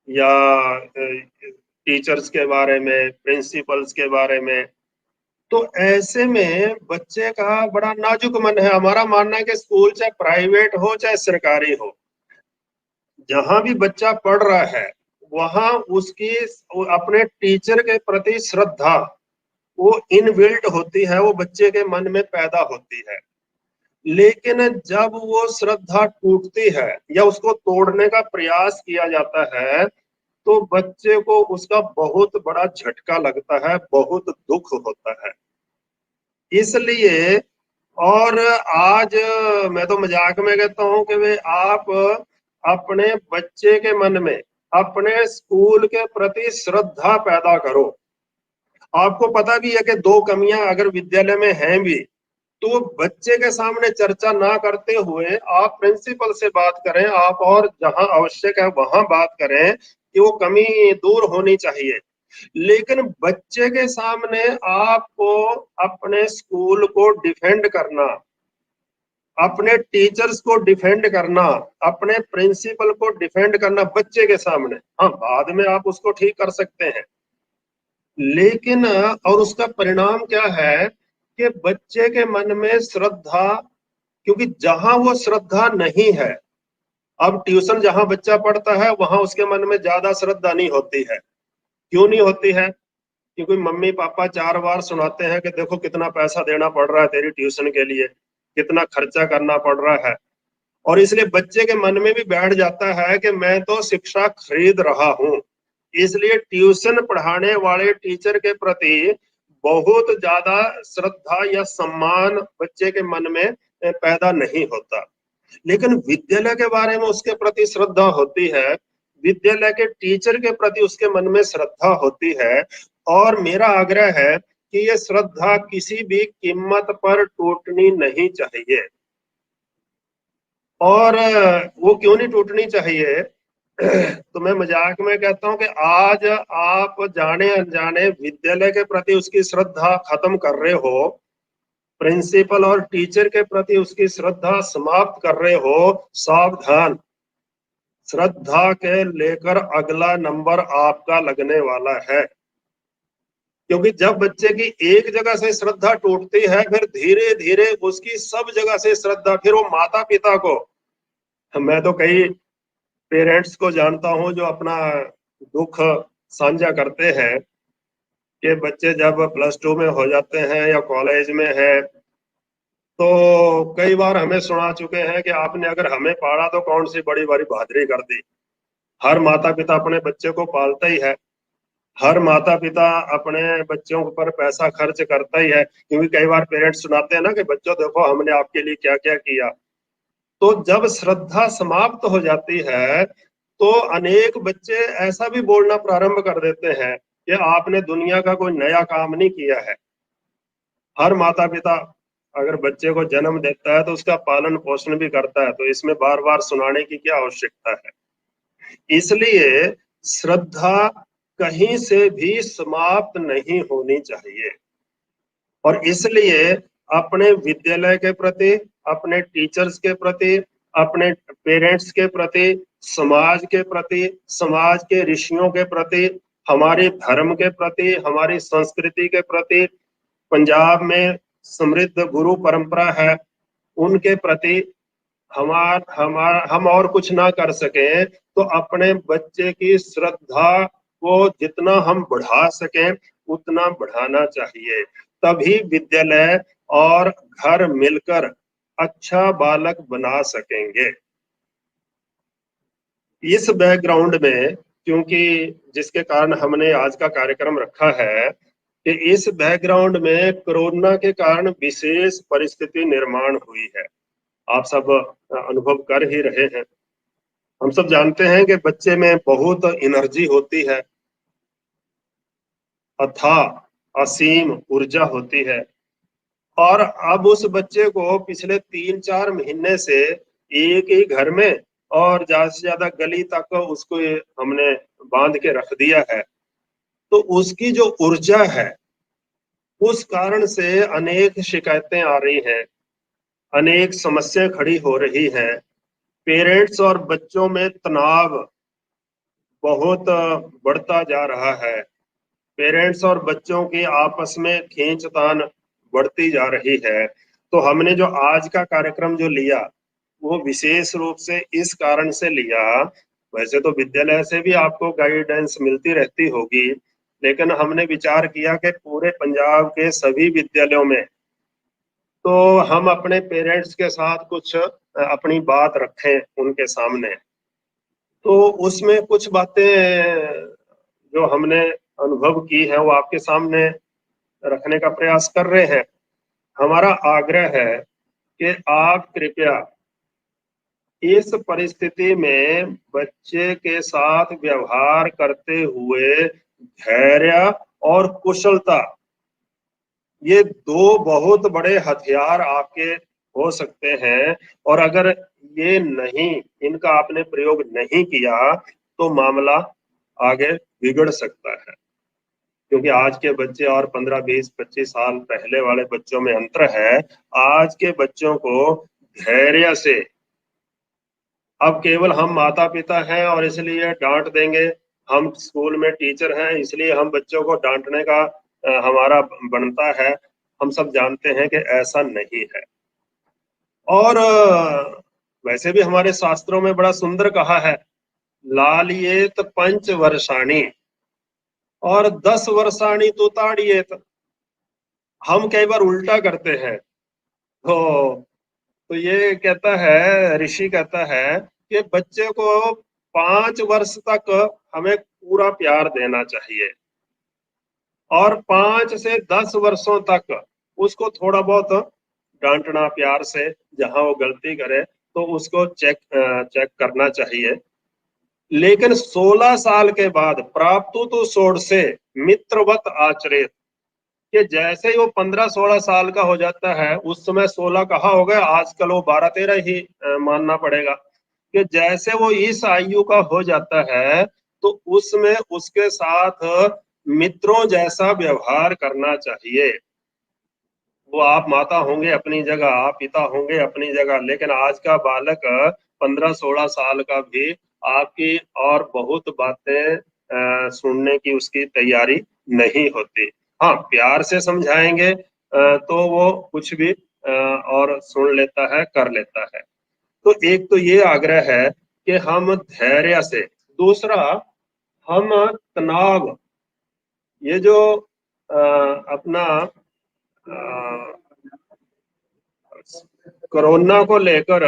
या टीचर्स के बारे में, प्रिंसिपल्स के बारे में। तो ऐसे में बच्चे का बड़ा नाजुक मन है। हमारा मानना है कि स्कूल चाहे प्राइवेट हो चाहे सरकारी हो, जहां भी बच्चा पढ़ रहा है वहां उसकी अपने टीचर के प्रति श्रद्धा वो इनबिल्ट होती है, वो बच्चे के मन में पैदा होती है। लेकिन जब वो श्रद्धा टूटती है या उसको तोड़ने का प्रयास किया जाता है, तो बच्चे को उसका बहुत बड़ा झटका लगता है, बहुत दुख होता है। इसलिए और आज मैं तो मजाक में कहता हूं कि वे आप अपने बच्चे के मन में अपने स्कूल के प्रति श्रद्धा पैदा करो। आपको पता भी है कि दो कमियां अगर विद्यालय में हैं भी, तो बच्चे के सामने चर्चा ना करते हुए आप प्रिंसिपल से बात करें, आप और जहां आवश्यक है वहां बात करें कि वो कमी दूर होनी चाहिए। लेकिन बच्चे के सामने आपको अपने स्कूल को डिफेंड करना, अपने टीचर्स को डिफेंड करना, अपने प्रिंसिपल को डिफेंड करना बच्चे के सामने, हाँ बाद में आप उसको ठीक कर सकते हैं, लेकिन और उसका परिणाम क्या है कि बच्चे के मन में श्रद्धा, क्योंकि जहां वो श्रद्धा नहीं है, अब ट्यूशन जहां बच्चा पढ़ता है वहां उसके मन में ज्यादा श्रद्धा नहीं होती है। क्यों नहीं होती है? क्योंकि मम्मी पापा 4 बार सुनाते हैं कि देखो कितना पैसा देना पड़ रहा है तेरी ट्यूशन के लिए, कितना खर्चा करना पड़ रहा है, और इसलिए बच्चे के मन में भी बैठ जाता है कि मैं तो शिक्षा खरीद रहा हूं, इसलिए ट्यूशन पढ़ाने वाले टीचर के प्रति बहुत ज्यादा श्रद्धा या सम्मान बच्चे के मन में पैदा नहीं होता। लेकिन विद्यालय के बारे में उसके प्रति श्रद्धा होती है, विद्यालय के टीचर के प्रति उसके मन में श्रद्धा होती है, और मेरा आग्रह है कि ये श्रद्धा किसी भी कीमत पर टूटनी नहीं चाहिए। और वो क्यों नहीं टूटनी चाहिए? तो मैं मजाक में कहता हूं कि आज आप जाने अनजाने विद्यालय के प्रति उसकी श्रद्धा खत्म कर रहे हो, प्रिंसिपल और टीचर के प्रति उसकी श्रद्धा समाप्त कर रहे हो, सावधान, श्रद्धा के लेकर अगला नंबर आपका लगने वाला है। क्योंकि जब बच्चे की एक जगह से श्रद्धा टूटती है, फिर धीरे धीरे उसकी सब जगह से श्रद्धा, फिर वो माता पिता को, मैं तो कई पेरेंट्स को जानता हूं जो अपना दुख साझा करते हैं कि बच्चे जब +2 में हो जाते हैं या कॉलेज में है, तो कई बार हमें सुना चुके हैं कि आपने अगर हमें पाला तो कौन सी बड़ी बड़ी बहादुरी कर दी। हर माता पिता अपने बच्चे को पालता ही है, हर माता पिता अपने बच्चों पर पैसा खर्च करता ही है, क्योंकि कई बार पेरेंट्स सुनाते हैं ना कि बच्चों देखो हमने आपके लिए क्या क्या किया। तो जब श्रद्धा समाप्त हो जाती है, तो अनेक बच्चे ऐसा भी बोलना प्रारंभ कर देते हैं कि आपने दुनिया का कोई नया काम नहीं किया है। हर माता पिता अगर बच्चे को जन्म देता है तो उसका पालन पोषण भी करता है, तो इसमें बार बार सुनाने की क्या आवश्यकता है? इसलिए श्रद्धा कहीं से भी समाप्त नहीं होनी चाहिए। और इसलिए अपने विद्यालय के प्रति, अपने टीचर्स के प्रति, अपने पेरेंट्स के प्रति, समाज के प्रति, समाज के ऋषियों के प्रति, हमारे धर्म के प्रति, हमारी संस्कृति के प्रति, पंजाब में समृद्ध गुरु परंपरा है, उनके प्रति हम और कुछ ना कर सके तो अपने बच्चे की श्रद्धा को जितना हम बढ़ा सकें उतना बढ़ाना चाहिए। तभी विद्यालय और घर मिलकर अच्छा बालक बना सकेंगे। इस बैकग्राउंड में, क्योंकि जिसके कारण हमने आज का कार्यक्रम रखा है कि इस बैकग्राउंड में कोरोना के कारण विशेष परिस्थिति निर्माण हुई है, आप सब अनुभव कर ही रहे हैं। हम सब जानते हैं कि बच्चे में बहुत एनर्जी होती है, अथाह असीम ऊर्जा होती है, और अब उस बच्चे को पिछले 3-4 महीने से एक ही घर में और ज्यादा से ज्यादा गली तक उसको हमने बांध के रख दिया है। तो उसकी जो ऊर्जा है उस कारण से अनेक शिकायतें आ रही हैं, अनेक समस्याएं खड़ी हो रही हैं। पेरेंट्स और बच्चों में तनाव बहुत बढ़ता जा रहा है। पेरेंट्स और बच्चों की आपस में खींचतान बढ़ती जा रही है। तो हमने जो आज का कार्यक्रम जो लिया वो विशेष रूप से इस कारण से लिया। वैसे तो विद्यालय से भी आपको गाइडेंस मिलती रहती होगी, लेकिन हमने विचार किया कि पूरे पंजाब के सभी विद्यालयों में तो हम अपने पेरेंट्स के साथ कुछ अपनी बात रखें उनके सामने। तो उसमें कुछ बातें जो हमने अनुभव की है वो आपके सामने रखने का प्रयास कर रहे हैं। हमारा आग्रह है कि आप कृपया इस परिस्थिति में बच्चे के साथ व्यवहार करते हुए धैर्य और कुशलता, ये दो बहुत बड़े हथियार आपके हो सकते हैं। और अगर ये नहीं, इनका आपने प्रयोग नहीं किया तो मामला आगे बिगड़ सकता है। क्योंकि आज के बच्चे और 15, 20, 25 साल पहले वाले बच्चों में अंतर है। आज के बच्चों को धैर्य से, अब केवल हम माता पिता हैं और इसलिए डांट देंगे, हम स्कूल में टीचर हैं इसलिए हम बच्चों को डांटने का हमारा बनता है, हम सब जानते हैं कि ऐसा नहीं है। और वैसे भी हमारे शास्त्रों में बड़ा सुंदर कहा है, लालियेत 5 वर्षाणी और 10 वर्षाणी तो ताड़ियेत। हम कई बार उल्टा करते हैं। तो ये कहता है, ऋषि कहता है कि बच्चे को 5 वर्ष तक हमें पूरा प्यार देना चाहिए और 5 से 10 वर्षों तक उसको थोड़ा बहुत डांटना प्यार से, जहां वो गलती करे तो उसको चेक करना चाहिए। लेकिन 16 साल के बाद प्राप्तु तो सोड़ से मित्रवत आचरित, कि जैसे ही वो 15-16 साल का हो जाता है, उस समय 16 कहाँ हो गया, आजकल वो 12-13 ही मानना पड़ेगा, कि जैसे वो इस आयु का हो जाता है तो उसमें उसके साथ मित्रों जैसा व्यवहार करना चाहिए। वो आप माता होंगे अपनी जगह, आप पिता होंगे अपनी जगह, लेकिन आज का बालक 15-16 साल का भी आपकी और बहुत बातें सुनने की उसकी तैयारी नहीं होती। हाँ, प्यार से समझाएंगे तो वो कुछ भी और सुन लेता है, कर लेता है। तो एक तो ये आग्रह है कि हम धैर्य से, दूसरा हम तनाव, ये जो अपना कोरोना को लेकर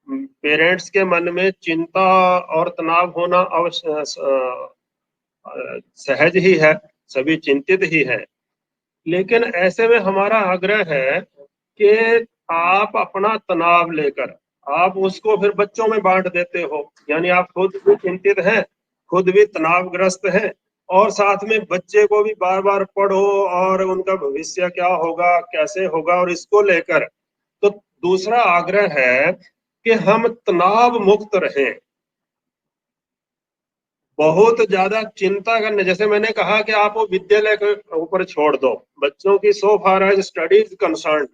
पेरेंट्स के मन में चिंता और तनाव होना अवश्य सहज ही है, सभी चिंतित ही है। लेकिन ऐसे में हमारा आग्रह है कि आप अपना तनाव लेकर आप उसको फिर बच्चों में बांट देते हो, यानी आप खुद भी चिंतित हैं, खुद भी तनावग्रस्त हैं, और साथ में बच्चे को भी बार बार पढ़ो और उनका भविष्य क्या होगा, कैसे होगा, और इसको लेकर। तो दूसरा आग्रह है कि हम तनाव मुक्त रहें। बहुत ज्यादा चिंता करने, जैसे मैंने कहा कि आप वो विद्यालय के ऊपर छोड़ दो, बच्चों की सो फार एज स्टडीज कंसर्न,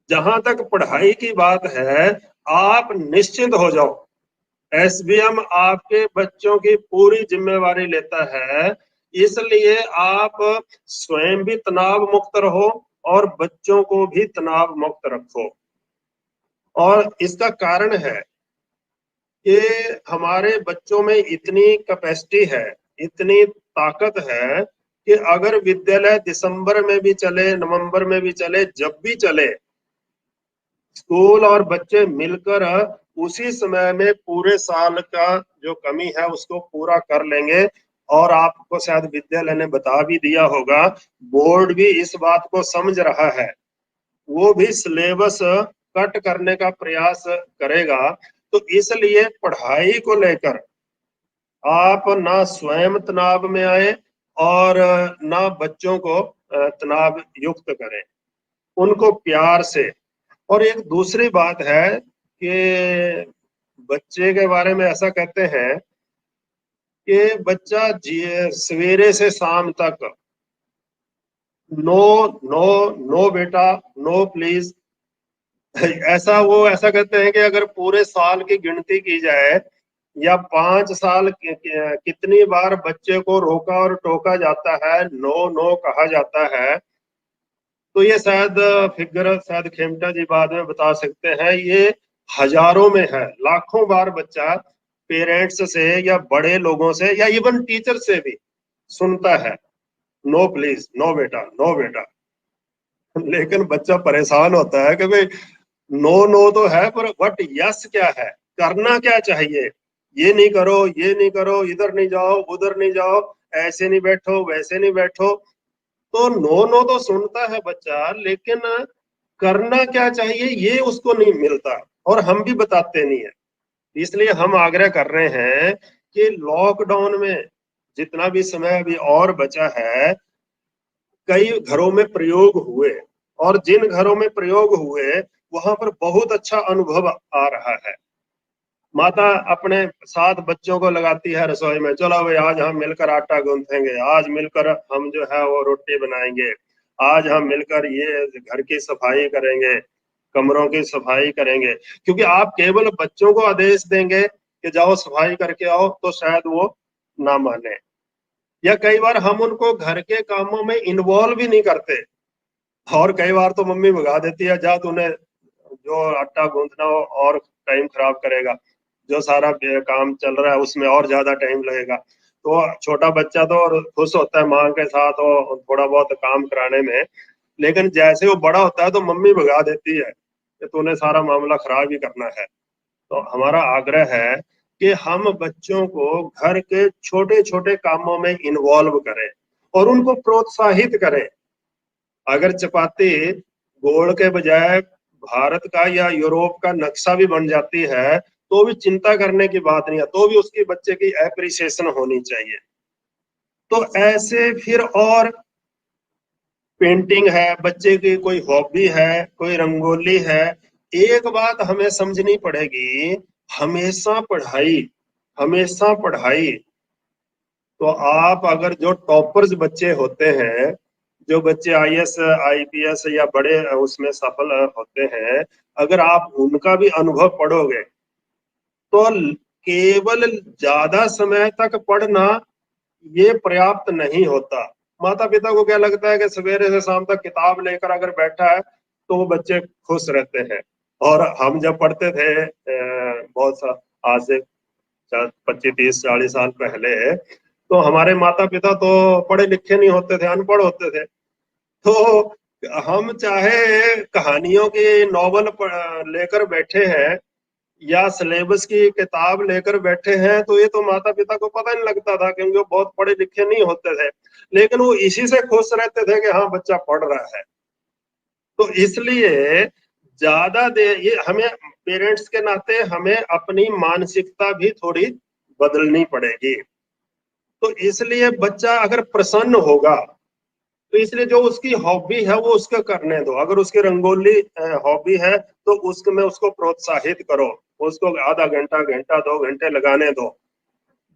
जहां तक पढ़ाई की बात है आप निश्चिंत हो जाओ, एसबीएम आपके बच्चों की पूरी जिम्मेवारी लेता है। इसलिए आप स्वयं भी तनाव मुक्त रहो और बच्चों को भी तनाव मुक्त रखो। और इसका कारण है कि हमारे बच्चों में इतनी कैपेसिटी है, इतनी ताकत है कि अगर विद्यालय दिसंबर में भी चले, नवंबर में भी चले, जब भी चले, स्कूल और बच्चे मिलकर उसी समय में पूरे साल का जो कमी है उसको पूरा कर लेंगे। और आपको शायद विद्यालय ने बता भी दिया होगा, बोर्ड भी इस बात को समझ रहा है, वो भी सिलेबस कट करने का प्रयास करेगा। तो इसलिए पढ़ाई को लेकर आप ना स्वयं तनाव में आए और ना बच्चों को तनाव युक्त करें, उनको प्यार से। और एक दूसरी बात है कि बच्चे के बारे में ऐसा कहते हैं कि बच्चा सवेरे से शाम तक नो नो नो बेटा, नो प्लीज, ऐसा कहते हैं कि अगर पूरे साल की गिनती की जाए या 5 साल कितनी बार बच्चे को रोका और टोका जाता है, नो नो कहा जाता है, तो ये शायद फिगर शायद खेमटा जी बाद में बता सकते हैं, ये हजारों में है, लाखों बार बच्चा पेरेंट्स से या बड़े लोगों से या इवन टीचर से भी सुनता है, नो प्लीज, नो बेटा, नो बेटा। लेकिन बच्चा परेशान होता है कि भाई नो नो तो है पर व्हाट यस क्या है, करना क्या चाहिए, ये नहीं करो, ये नहीं करो, इधर नहीं जाओ, उधर नहीं जाओ, ऐसे नहीं बैठो, वैसे नहीं बैठो। तो नो नो तो सुनता है बच्चा, लेकिन करना क्या चाहिए ये उसको नहीं मिलता और हम भी बताते नहीं है। इसलिए हम आग्रह कर रहे हैं कि लॉकडाउन में जितना भी समय अभी और बचा है, कई घरों में प्रयोग हुए और जिन घरों में प्रयोग हुए वहां पर बहुत अच्छा अनुभव आ रहा है। माता अपने साथ बच्चों को लगाती है रसोई में, चलो भाई आज हम मिलकर आटा गूंथेंगे, आज मिलकर हम जो है वो रोटी बनाएंगे, आज हम मिलकर ये घर की सफाई करेंगे, कमरों की सफाई करेंगे। क्योंकि आप केवल बच्चों को आदेश देंगे कि जाओ सफाई करके आओ तो शायद वो ना माने, या कई बार हम उनको घर के कामों में इन्वॉल्व भी नहीं करते और कई बार तो मम्मी भगा देती है, जा तूने जो आटा गूंथना हो और टाइम खराब करेगा, जो सारा काम चल रहा है उसमें और ज्यादा टाइम लगेगा। तो छोटा बच्चा तो खुश होता है माँ के साथ और थोड़ा बहुत काम कराने में, लेकिन जैसे वो बड़ा होता है तो मम्मी भगा देती है कि तूने सारा मामला खराब ही करना है। तो हमारा आग्रह है कि हम बच्चों को घर के छोटे छोटे कामों में इन्वॉल्व करें और उनको प्रोत्साहित करें। अगर चपाती गोल के बजाय भारत का या यूरोप का नक्शा भी बन जाती है तो भी चिंता करने की बात नहीं है, तो भी उसकी बच्चे की एप्रिसिएशन होनी चाहिए। तो ऐसे फिर और पेंटिंग है, बच्चे की कोई हॉबी है, कोई रंगोली है, एक बात हमें समझनी पड़ेगी, हमेशा पढ़ाई, हमेशा पढ़ाई। तो आप अगर जो टॉपर्स बच्चे होते हैं, जो बच्चे आईएएस आईपीएस या बड़े उसमें सफल होते हैं, अगर आप उनका भी अनुभव पढ़ोगे तो केवल ज्यादा समय तक पढ़ना ये पर्याप्त नहीं होता। माता पिता को क्या लगता है कि सवेरे से शाम तक किताब लेकर अगर बैठा है तो वो बच्चे खुश रहते हैं। और हम जब पढ़ते थे बहुत सा आज से 25 30 40 साल पहले, तो हमारे माता पिता तो पढ़े लिखे नहीं होते थे, अनपढ़ होते थे। तो हम चाहे कहानियों की नॉवल लेकर बैठे हैं या सिलेबस की किताब लेकर बैठे हैं तो ये तो माता पिता को पता नहीं लगता था, क्योंकि वो बहुत पढ़े लिखे नहीं होते थे, लेकिन वो इसी से खुश रहते थे कि हाँ बच्चा पढ़ रहा है। तो इसलिए ज्यादा देर ये हमें पेरेंट्स के नाते हमें अपनी मानसिकता भी थोड़ी बदलनी पड़ेगी। तो इसलिए बच्चा अगर प्रसन्न होगा तो इसलिए जो उसकी हॉबी है वो उसको करने दो। अगर उसकी रंगोली हॉबी है तो उसमें उसको प्रोत्साहित करो, उसको आधा घंटा घंटा 2 घंटे लगाने दो।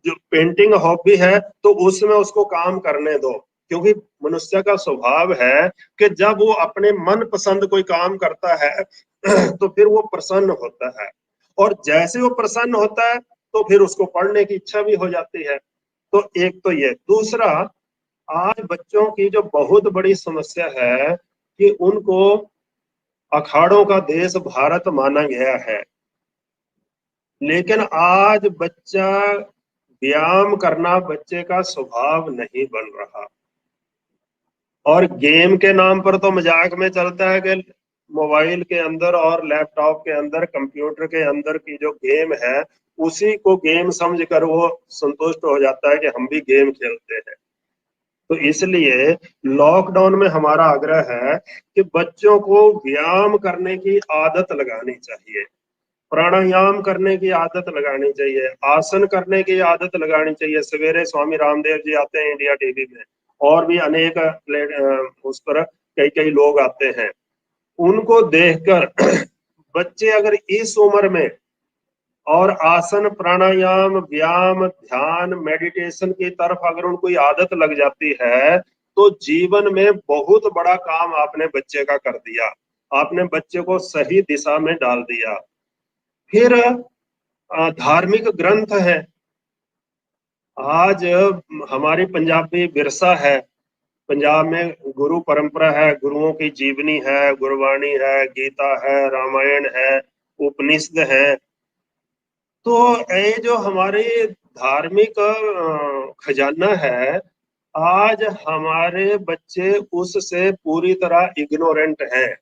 जो पेंटिंग हॉबी है तो उसमें उसको काम करने दो, क्योंकि मनुष्य का स्वभाव है कि जब वो अपने मन पसंद कोई काम करता है तो फिर वो प्रसन्न होता है, और जैसे वो प्रसन्न होता है तो फिर उसको पढ़ने की इच्छा भी हो जाती है। तो एक तो ये, दूसरा, आज बच्चों की जो बहुत बड़ी समस्या है कि उनको अखाड़ों का देश भारत माना गया है, लेकिन आज बच्चा व्यायाम करना बच्चे का स्वभाव नहीं बन रहा, और गेम के नाम पर तो मजाक में चलता है कि मोबाइल के अंदर और लैपटॉप के अंदर, कंप्यूटर के अंदर की जो गेम है उसी को गेम समझकर वो संतुष्ट हो जाता है कि हम भी गेम खेलते हैं। तो इसलिए लॉकडाउन में हमारा आग्रह है कि बच्चों को व्यायाम करने की आदत लगानी चाहिए, प्राणायाम करने की आदत लगानी चाहिए, आसन करने की आदत लगानी चाहिए। सवेरे स्वामी रामदेव जी आते हैं इंडिया टीवी में, और भी अनेक उस पर कई कई लोग आते हैं, उनको देखकर बच्चे अगर इस उम्र में और आसन, प्राणायाम, व्यायाम, ध्यान, मेडिटेशन की तरफ अगर उनको आदत लग जाती है तो जीवन में बहुत बड़ा काम आपने बच्चे का कर दिया, आपने बच्चे को सही दिशा में डाल दिया। फिर धार्मिक ग्रंथ है, आज हमारी पंजाबी विरसा है, पंजाब में गुरु परंपरा है, गुरुओं की जीवनी है, गुरबाणी है, गीता है, रामायण है, उपनिषद है। तो ये जो हमारे धार्मिक खजाना है, आज हमारे बच्चे उससे पूरी तरह इग्नोरेंट हैं,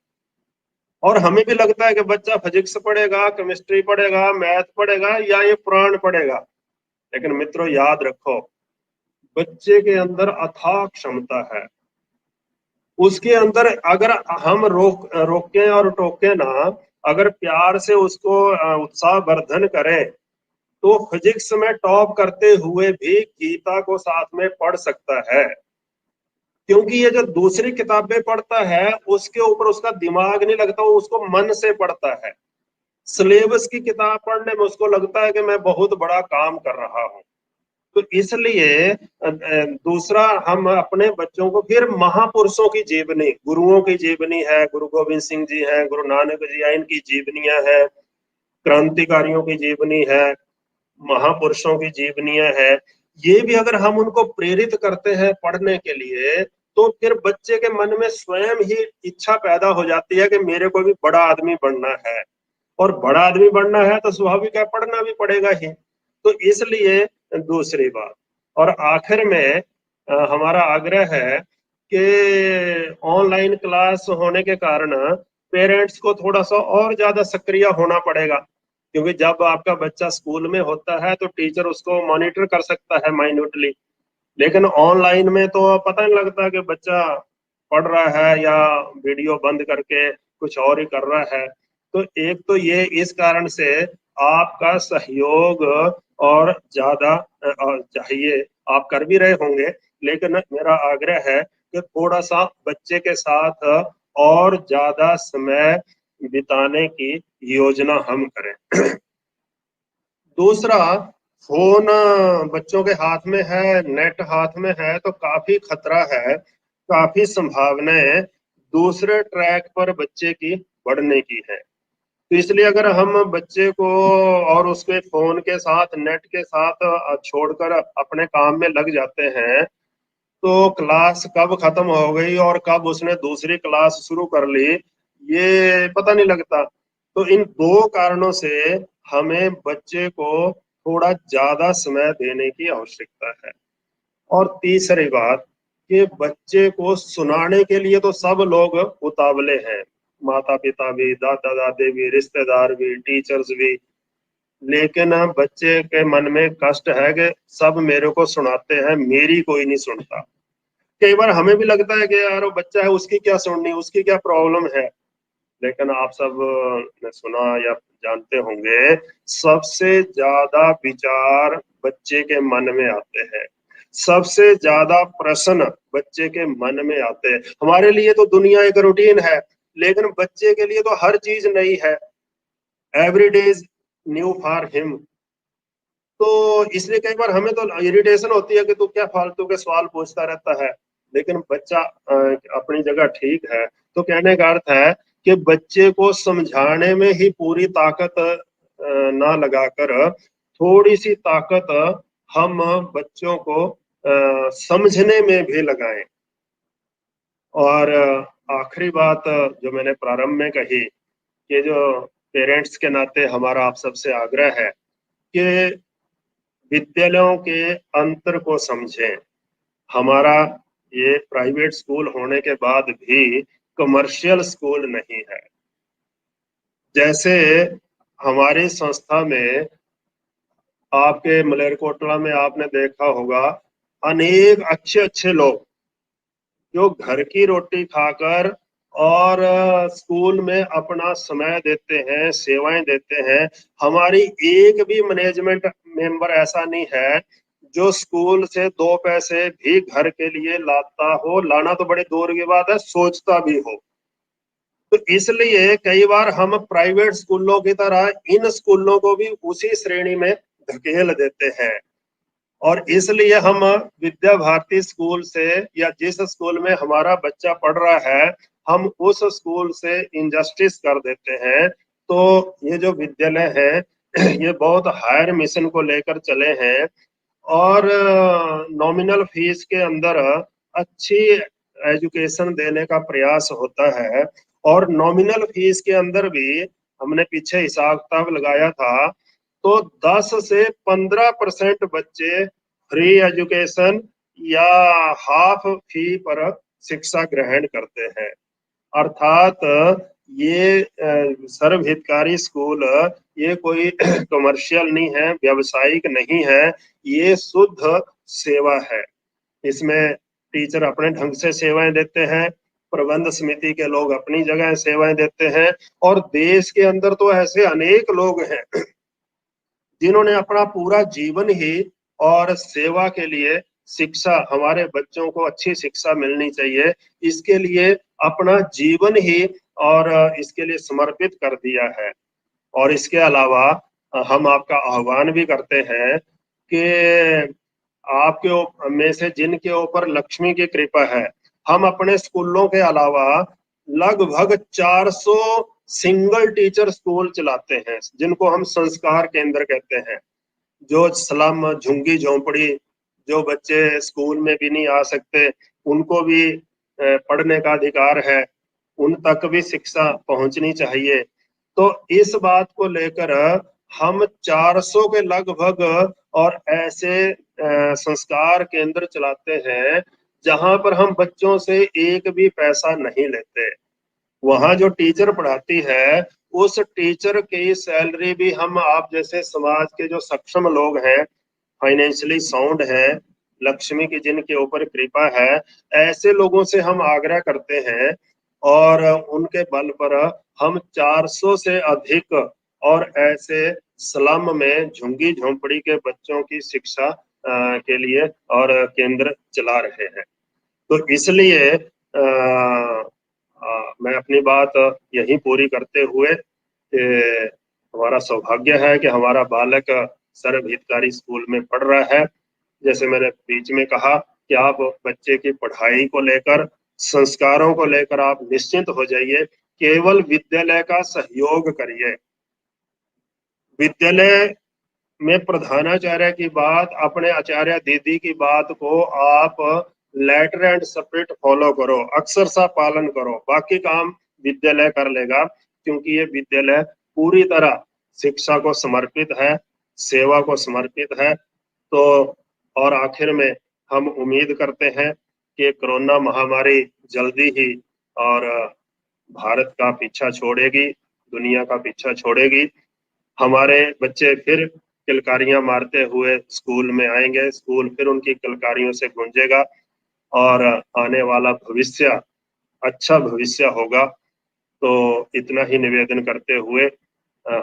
और हमें भी लगता है कि बच्चा फिजिक्स पढ़ेगा, केमिस्ट्री पढ़ेगा, मैथ पढ़ेगा या ये पुराण पढ़ेगा। लेकिन मित्रों याद रखो, बच्चे के अंदर अथाह क्षमता है, उसके अंदर अगर हम रोकें और टोकें ना, अगर प्यार से उसको उत्साह वर्धन करें तो फिजिक्स में टॉप करते हुए भी गीता को साथ में पढ़ सकता है, क्योंकि ये जो दूसरी किताबें पढ़ता है उसके ऊपर उसका दिमाग नहीं लगता, वो उसको मन से पढ़ता है। सिलेबस की किताब पढ़ने में उसको लगता है कि मैं बहुत बड़ा काम कर रहा हूँ। तो इसलिए दूसरा, हम अपने बच्चों को फिर महापुरुषों की जीवनी, गुरुओं की जीवनी है, गुरु गोविंद सिंह जी हैं, गुरु नानक जी हैं, इनकी जीवनियां हैं, क्रांतिकारियों की जीवनी है, महापुरुषों की जीवनियां है, ये भी अगर हम उनको प्रेरित करते हैं पढ़ने के लिए तो फिर बच्चे के मन में स्वयं ही इच्छा पैदा हो जाती है कि मेरे को भी बड़ा आदमी बनना है, और बड़ा आदमी बनना है तो स्वाभाविक है पढ़ना भी पड़ेगा ही। तो इसलिए दूसरी बात, और आखिर में हमारा आग्रह है कि ऑनलाइन क्लास होने के कारण पेरेंट्स को थोड़ा सा और ज्यादा सक्रिय होना पड़ेगा, क्योंकि जब आपका बच्चा स्कूल में होता है तो टीचर उसको मॉनिटर कर सकता है माइन्यूटली, लेकिन ऑनलाइन में तो पता नहीं लगता कि बच्चा पढ़ रहा है या वीडियो बंद करके कुछ और ही कर रहा है। तो एक तो ये, इस कारण से आपका सहयोग और ज्यादा चाहिए, आप कर भी रहे होंगे, लेकिन मेरा आग्रह है कि थोड़ा सा बच्चे के साथ और ज्यादा समय बिताने की योजना हम करें। दूसरा, फोन बच्चों के हाथ में है, नेट हाथ में है तो काफी खतरा है, काफी संभावनाएं दूसरे ट्रैक पर बच्चे की बढ़ने की है। तो इसलिए अगर हम बच्चे को और उसके फोन के साथ, नेट के साथ छोड़कर अपने काम में लग जाते हैं तो क्लास कब खत्म हो गई और कब उसने दूसरी क्लास शुरू कर ली ये पता नहीं लगता। तो इन दो कारणों से हमें बच्चे को थोड़ा ज्यादा समय देने की आवश्यकता है। और तीसरी बात कि बच्चे को सुनाने के लिए तो सब लोग उतावले हैं, माता पिता भी, दादा दादी भी, रिश्तेदार भी, टीचर्स भी, लेकिन बच्चे के मन में कष्ट है कि सब मेरे को सुनाते हैं, मेरी कोई नहीं सुनता। कई बार हमें भी लगता है कि यार वो बच्चा है, उसकी क्या सुननी, उसकी क्या प्रॉब्लम है। लेकिन आप सब ने सुना या जानते होंगे, सबसे ज्यादा विचार बच्चे के मन में आते हैं, सबसे ज्यादा प्रश्न बच्चे के मन में आते हैं। हमारे लिए तो दुनिया एक रूटीन है, लेकिन बच्चे के लिए तो हर चीज नई है, every day is new for him. तो इसलिए कई बार हमें तो इरिटेशन होती है कि तू क्या फालतू के सवाल पूछता रहता है, लेकिन बच्चा अपनी जगह ठीक है। तो कहने का अर्थ है कि बच्चे को समझाने में ही पूरी ताकत ना लगाकर थोड़ी सी ताकत हम बच्चों को समझने में भी लगाएं। और आखिरी बात जो मैंने प्रारंभ में कही कि जो पेरेंट्स के नाते हमारा आप सबसे आग्रह है कि विद्यालयों के अंतर को समझें। हमारा ये प्राइवेट स्कूल होने के बाद भी कमर्शियल स्कूल नहीं है। जैसे हमारी संस्था में आपके मलेरकोटला में आपने देखा होगा अनेक अच्छे अच्छे लोग जो घर की रोटी खाकर और स्कूल में अपना समय देते हैं, सेवाएं देते हैं। हमारी एक भी मैनेजमेंट मेंबर ऐसा नहीं है जो स्कूल से 2 पैसे भी घर के लिए लाता हो, लाना तो बड़ी दूर की बात है, सोचता भी हो। तो इसलिए कई बार हम प्राइवेट स्कूलों की तरह इन स्कूलों को भी उसी श्रेणी में धकेल देते हैं। और इसलिए हम विद्या भारती स्कूल से या जिस स्कूल में हमारा बच्चा पढ़ रहा है, हम उस स्कूल से इंजस्टिस कर देते हैं। तो ये जो विद्यालय है ये बहुत हायर मिशन को लेकर चले हैं और नॉमिनल फीस के अंदर अच्छी एजुकेशन देने का प्रयास होता है। और नॉमिनल फीस के अंदर भी हमने पीछे हिसाब किताब लगाया था, तो 10 से 15% बच्चे फ्री एजुकेशन या हाफ फी पर शिक्षा ग्रहण करते हैं। अर्थात ये सर्वहितकारी स्कूल ये कोई कमर्शियल नहीं है, व्यावसायिक नहीं है, ये शुद्ध सेवा है। इसमें टीचर अपने ढंग से सेवाएं देते हैं, प्रबंध समिति के लोग अपनी जगह सेवाएं देते हैं, और देश के अंदर तो ऐसे अनेक लोग हैं जिन्होंने अपना पूरा जीवन ही और सेवा के लिए, शिक्षा, हमारे बच्चों को अच्छी शिक्षा मिलनी चाहिए, इसके लिए अपना जीवन ही और इसके लिए समर्पित कर दिया है। और इसके अलावा हम आपका आह्वान भी करते हैं कि आपके में से जिनके ऊपर लक्ष्मी की कृपा है, हम अपने स्कूलों के अलावा लगभग 400 सिंगल टीचर स्कूल चलाते हैं जिनको हम संस्कार केंद्र कहते हैं। जो स्लम, झुग्गी झोंपड़ी, जो बच्चे स्कूल में भी नहीं आ सकते, उनको भी पढ़ने का अधिकार है, उन तक भी शिक्षा पहुंचनी चाहिए। तो इस बात को लेकर हम 400 के लगभग और ऐसे संस्कार केंद्र चलाते हैं जहां पर हम बच्चों से एक भी पैसा नहीं लेते। वहां जो टीचर पढ़ाती है उस टीचर की सैलरी भी हम, आप जैसे समाज के जो सक्षम लोग हैं, फाइनेंशियली साउंड है, लक्ष्मी की जिनके ऊपर कृपा है, ऐसे लोगों से हम आग्रह करते हैं और उनके बल पर हम 400 से अधिक और ऐसे स्लम में झुग्गी झोंपड़ी के बच्चों की शिक्षा के लिए और केंद्र चला रहे हैं। तो इसलिए मैं अपनी बात यही पूरी करते हुए कि हमारा सौभाग्य है कि हमारा बालक सर्वहितकारी स्कूल में पढ़ रहा है। जैसे मैंने बीच में कहा कि आप बच्चे की पढ़ाई को लेकर, संस्कारों को लेकर आप निश्चिंत हो जाइए, केवल विद्यालय का सहयोग करिए। विद्यालय में प्रधानाचार्य की बात, अपने आचार्य दीदी की बात को आप लेटर एंड स्पिरिट फॉलो करो, अक्षर सा पालन करो, बाकी काम विद्यालय कर लेगा, क्योंकि ये विद्यालय पूरी तरह शिक्षा को समर्पित है, सेवा को समर्पित है। तो और आखिर में हम उम्मीद करते हैं कि कोरोना महामारी जल्दी ही और भारत का पीछा छोड़ेगी, दुनिया का पीछा छोड़ेगी। हमारे बच्चे फिर किलकारियां मारते हुए स्कूल में आएंगे, स्कूल फिर उनकी किलकारियों से गूंजेगा और आने वाला भविष्य अच्छा भविष्य होगा। तो इतना ही निवेदन करते हुए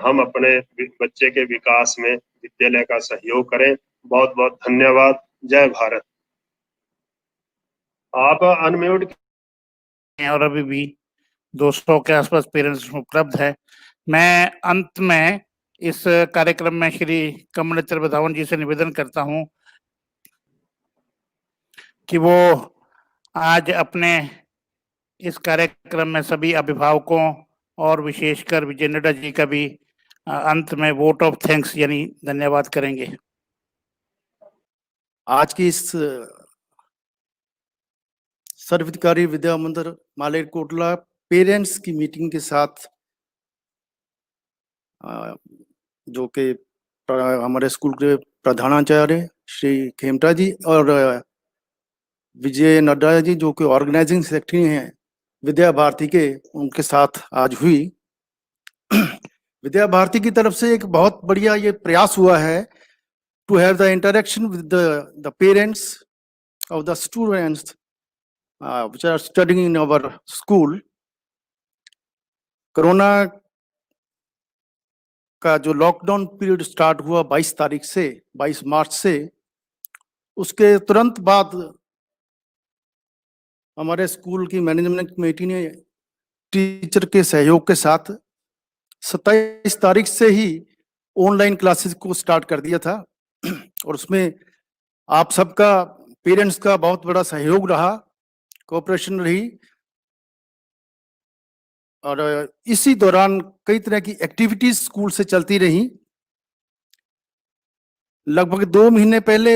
हम अपने बच्चे के विकास में विद्यालय का सहयोग करें। बहुत बहुत धन्यवाद। जय भारत। आप अनम्यूट हैं और अभी भी 200 के आसपास पेरेंट्स उपलब्ध है। मैं अंत में इस कार्यक्रम में श्री कमलेश्वर वधावन जी से निवेदन करता हूं कि वो आज अपने इस कार्यक्रम में सभी अभिभावकों और विशेषकर विजय नड्डा जी का भी अंत में वोट ऑफ थैंक्स यानी धन्यवाद करेंगे। आज की इस सर्वाधिकारी विद्या मंदिर मालेरकोटला पेरेंट्स की मीटिंग के साथ जो कि हमारे स्कूल के प्रधानाचार्य श्री खेमटा जी और विजय नड्डा जी जो कि ऑर्गेनाइजिंग सेक्रेटरी हैं विद्या भारती के, उनके साथ आज हुई। विद्या भारती की तरफ से एक बहुत बढ़िया ये प्रयास हुआ है to have the interaction with the parents of the students which are studying in our school। Corona का जो लॉकडाउन पीरियड स्टार्ट हुआ 22 मार्च से, उसके तुरंत बाद हमारे स्कूल की मैनेजमेंट कमेटी ने टीचर के सहयोग के साथ 27 तारीख से ही ऑनलाइन क्लासेस को स्टार्ट कर दिया था और उसमें आप सबका, पेरेंट्स का बहुत बड़ा सहयोग रहा, कोऑपरेशन रही और इसी दौरान कई तरह की एक्टिविटीज स्कूल से चलती रही। लगभग 2 महीने पहले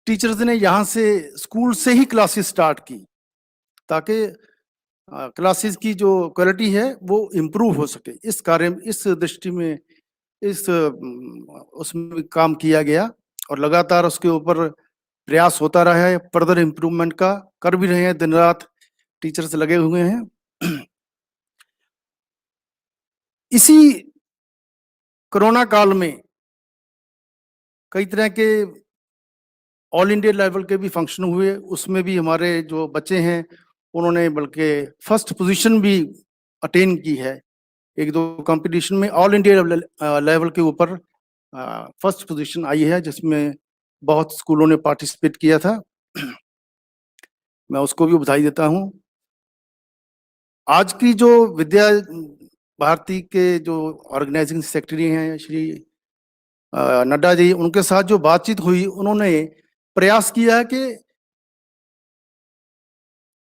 टीचर्स ने यहाँ से स्कूल से ही क्लासेस स्टार्ट की ताकि क्लासेस की जो क्वालिटी है वो इम्प्रूव हो सके। इस कार्य, इस दृष्टि में उसमें काम किया गया और लगातार उसके ऊपर प्रयास होता रहा है, फर्दर इम्प्रूवमेंट का कर भी रहे हैं, दिन रात टीचर्स लगे हुए हैं। इसी कोरोना काल में कई तरह के ऑल इंडिया लेवल के भी फंक्शन हुए, उसमें भी हमारे जो बच्चे हैं उन्होंने बल्कि फर्स्ट पोजीशन भी अटेन की है। 1-2 कंपटीशन में ऑल इंडिया लेवल के ऊपर फर्स्ट पोजीशन आई है, जिसमें बहुत स्कूलों ने पार्टिसिपेट किया था। मैं उसको भी बधाई देता हूं। आज की जो विद्या भारती के जो ऑर्गेनाइजिंग सेक्रेटरी हैं श्री नड्डा जी, उनके साथ जो बातचीत हुई, उन्होंने प्रयास किया कि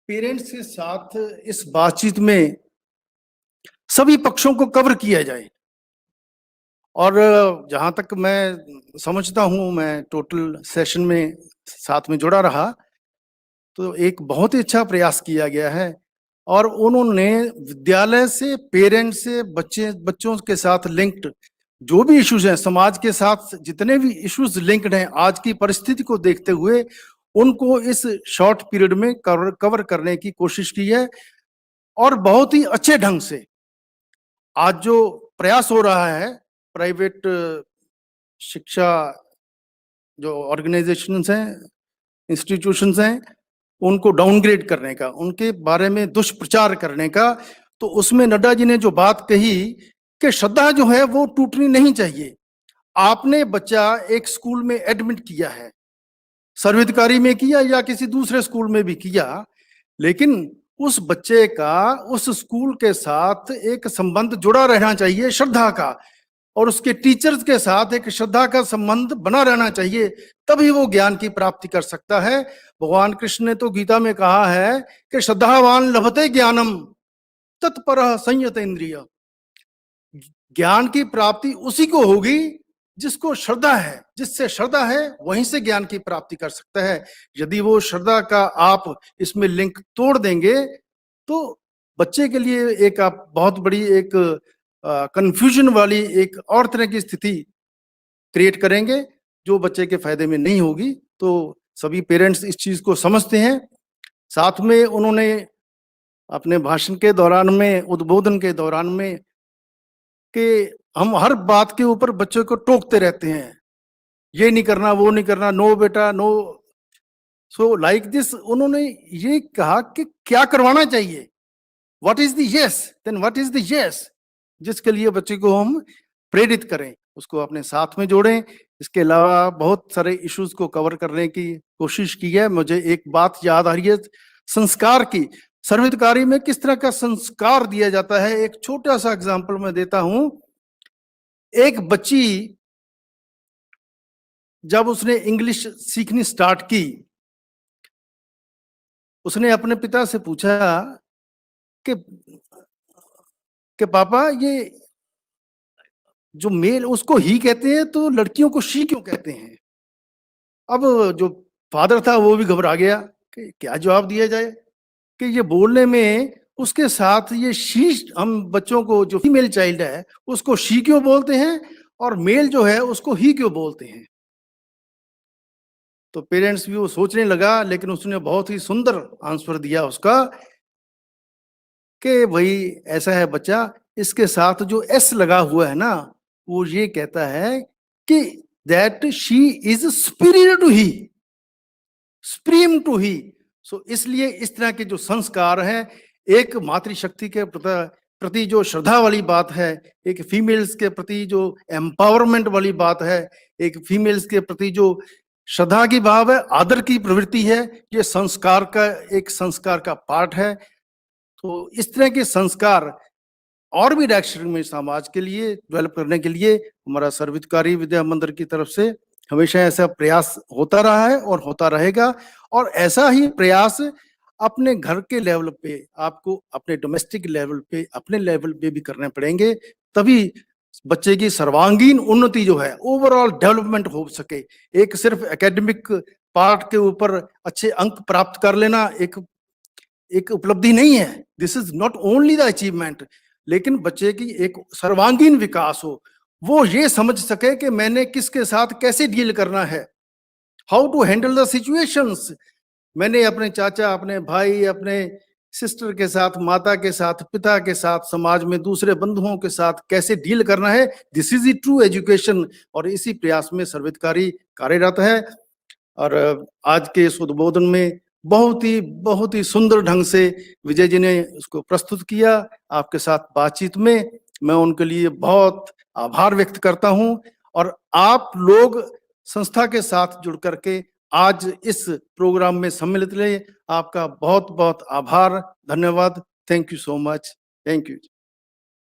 पेरेंट्स के साथ इस बातचीत में सभी पक्षों को कवर किया जाए। और जहां तक मैं समझता हूं, मैं टोटल सेशन में साथ में जुड़ा रहा, तो एक बहुत ही अच्छा प्रयास किया गया है और उन्होंने विद्यालय से, पेरेंट्स से, बच्चों के साथ लिंक्ड जो भी इश्यूज हैं, समाज के साथ जितने भी इश्यूज लिंक्ड हैं, आज की परिस्थिति को देखते हुए उनको इस शॉर्ट पीरियड में कवर करने की कोशिश की है और बहुत ही अच्छे ढंग से आज जो प्रयास हो रहा है प्राइवेट शिक्षा जो ऑर्गेनाइजेशंस हैं, इंस्टीट्यूशंस हैं, उनको डाउनग्रेड करने का, उनके बारे में दुष्प्रचार करने का, तो उसमें नड्डा जी ने जो बात कही कि श्रद्धा जो है वो टूटनी नहीं चाहिए। आपने बच्चा एक स्कूल में एडमिट किया है, सर्वाधिकारी में किया या किसी दूसरे स्कूल में भी किया, लेकिन उस बच्चे का उस स्कूल के साथ एक संबंध जुड़ा रहना चाहिए श्रद्धा का, और उसके टीचर्स के साथ एक श्रद्धा का संबंध बना रहना चाहिए, तभी वो ज्ञान की प्राप्ति कर सकता है। भगवान कृष्ण ने तो गीता में कहा है कि श्रद्धावान लभते ज्ञानम तत्परः संयत इंद्रिय। ज्ञान की प्राप्ति उसी को होगी जिसको श्रद्धा है, जिससे श्रद्धा है वहीं से ज्ञान की प्राप्ति कर सकता है। यदि वो श्रद्धा का आप इसमें लिंक तोड़ देंगे तो बच्चे के लिए एक आप बहुत बड़ी एक कंफ्यूजन वाली एक और तरह की स्थिति क्रिएट करेंगे जो बच्चे के फायदे में नहीं होगी। तो सभी पेरेंट्स इस चीज को समझते हैं। साथ में उन्होंने अपने भाषण के दौरान में, उद्बोधन के दौरान में, कि हम हर बात के ऊपर बच्चों को टोकते रहते हैं, ये नहीं करना, वो नहीं करना, नो बेटा नो। सो लाइक दिस उन्होंने ये कहा कि क्या करवाना चाहिए, what is the yes, then what is the yes, जिसके लिए बच्चे को हम प्रेरित करें, उसको अपने साथ में जोड़ें। इसके अलावा बहुत सारे इश्यूज को कवर करने की कोशिश की है। मुझे एक बात याद आ रही है संस्कार की, सर्वाधिकारी में किस तरह का संस्कार दिया जाता है। एक छोटा सा एग्जाम्पल मैं देता हूं एक बच्ची जब उसने इंग्लिश सीखनी स्टार्ट की, उसने अपने पिता से पूछा कि पापा ये जो मेल उसको ही कहते हैं तो लड़कियों को शी क्यों कहते हैं? अब जो फादर था वो भी घबरा गया कि क्या जवाब दिया जाए, कि ये बोलने में उसके साथ ये शी, हम बच्चों को जो फीमेल चाइल्ड है उसको शी क्यों बोलते हैं और मेल जो है उसको ही क्यों बोलते हैं? तो पेरेंट्स भी वो सोचने लगा, लेकिन उसने बहुत ही सुंदर आंसर दिया उसका कि भाई ऐसा है बच्चा, इसके साथ जो एस लगा हुआ है ना, वो ये कहता है कि that she is superior to he, supreme to he. So इसलिए इस तरह के जो संस्कार हैं, एक मातृशक्ति के प्रति जो श्रद्धा वाली बात है, एक फीमेल्स के प्रति जो एम्पावरमेंट वाली बात है, एक फीमेल्स के प्रति जो श्रद्धा की भाव है, आदर की प्रवृत्ति है, ये संस्कार का एक संस्कार का पार्ट है। तो इस तरह के संस्कार और भी डायरेक्शन में समाज के लिए डेवलप करने के लिए हमारा सर्वहितकारी विद्या मंदिर की तरफ से हमेशा ऐसा प्रयास होता रहा है और होता रहेगा। और ऐसा ही प्रयास अपने घर के लेवल पे, आपको अपने डोमेस्टिक लेवल पे, अपने लेवल पे भी करने पड़ेंगे, तभी बच्चे की सर्वांगीण उन्नति जो है, ओवरऑल डेवलपमेंट हो सके। एक सिर्फ एकेडमिक पार्ट के ऊपर अच्छे अंक प्राप्त कर लेना एक उपलब्धि नहीं है, this is not only the achievement, लेकिन बच्चे की एक सर्वांगीण विकास हो, वो ये समझ सके कि मैंने किसके साथ कैसे डील करना है, how to handle the situations. मैंने अपने चाचा, अपने भाई, अपने सिस्टर के साथ, माता के साथ, पिता के साथ, समाज में दूसरे बंधुओं के साथ कैसे डील करना है, this is the true education. और इसी प्रयास में सर्वहितकारी कार्यरत है। और आज के इस उद्बोधन में बहुत ही सुंदर ढंग से विजय जी ने उसको प्रस्तुत किया। आपके साथ बातचीत में मैं उनके लिए बहुत आभार व्यक्त करता हूं। और आप लोग संस्था के साथ जुड़ करके आज इस प्रोग्राम में सम्मिलित रहे, आपका बहुत बहुत आभार, धन्यवाद। Thank you so much. Thank you.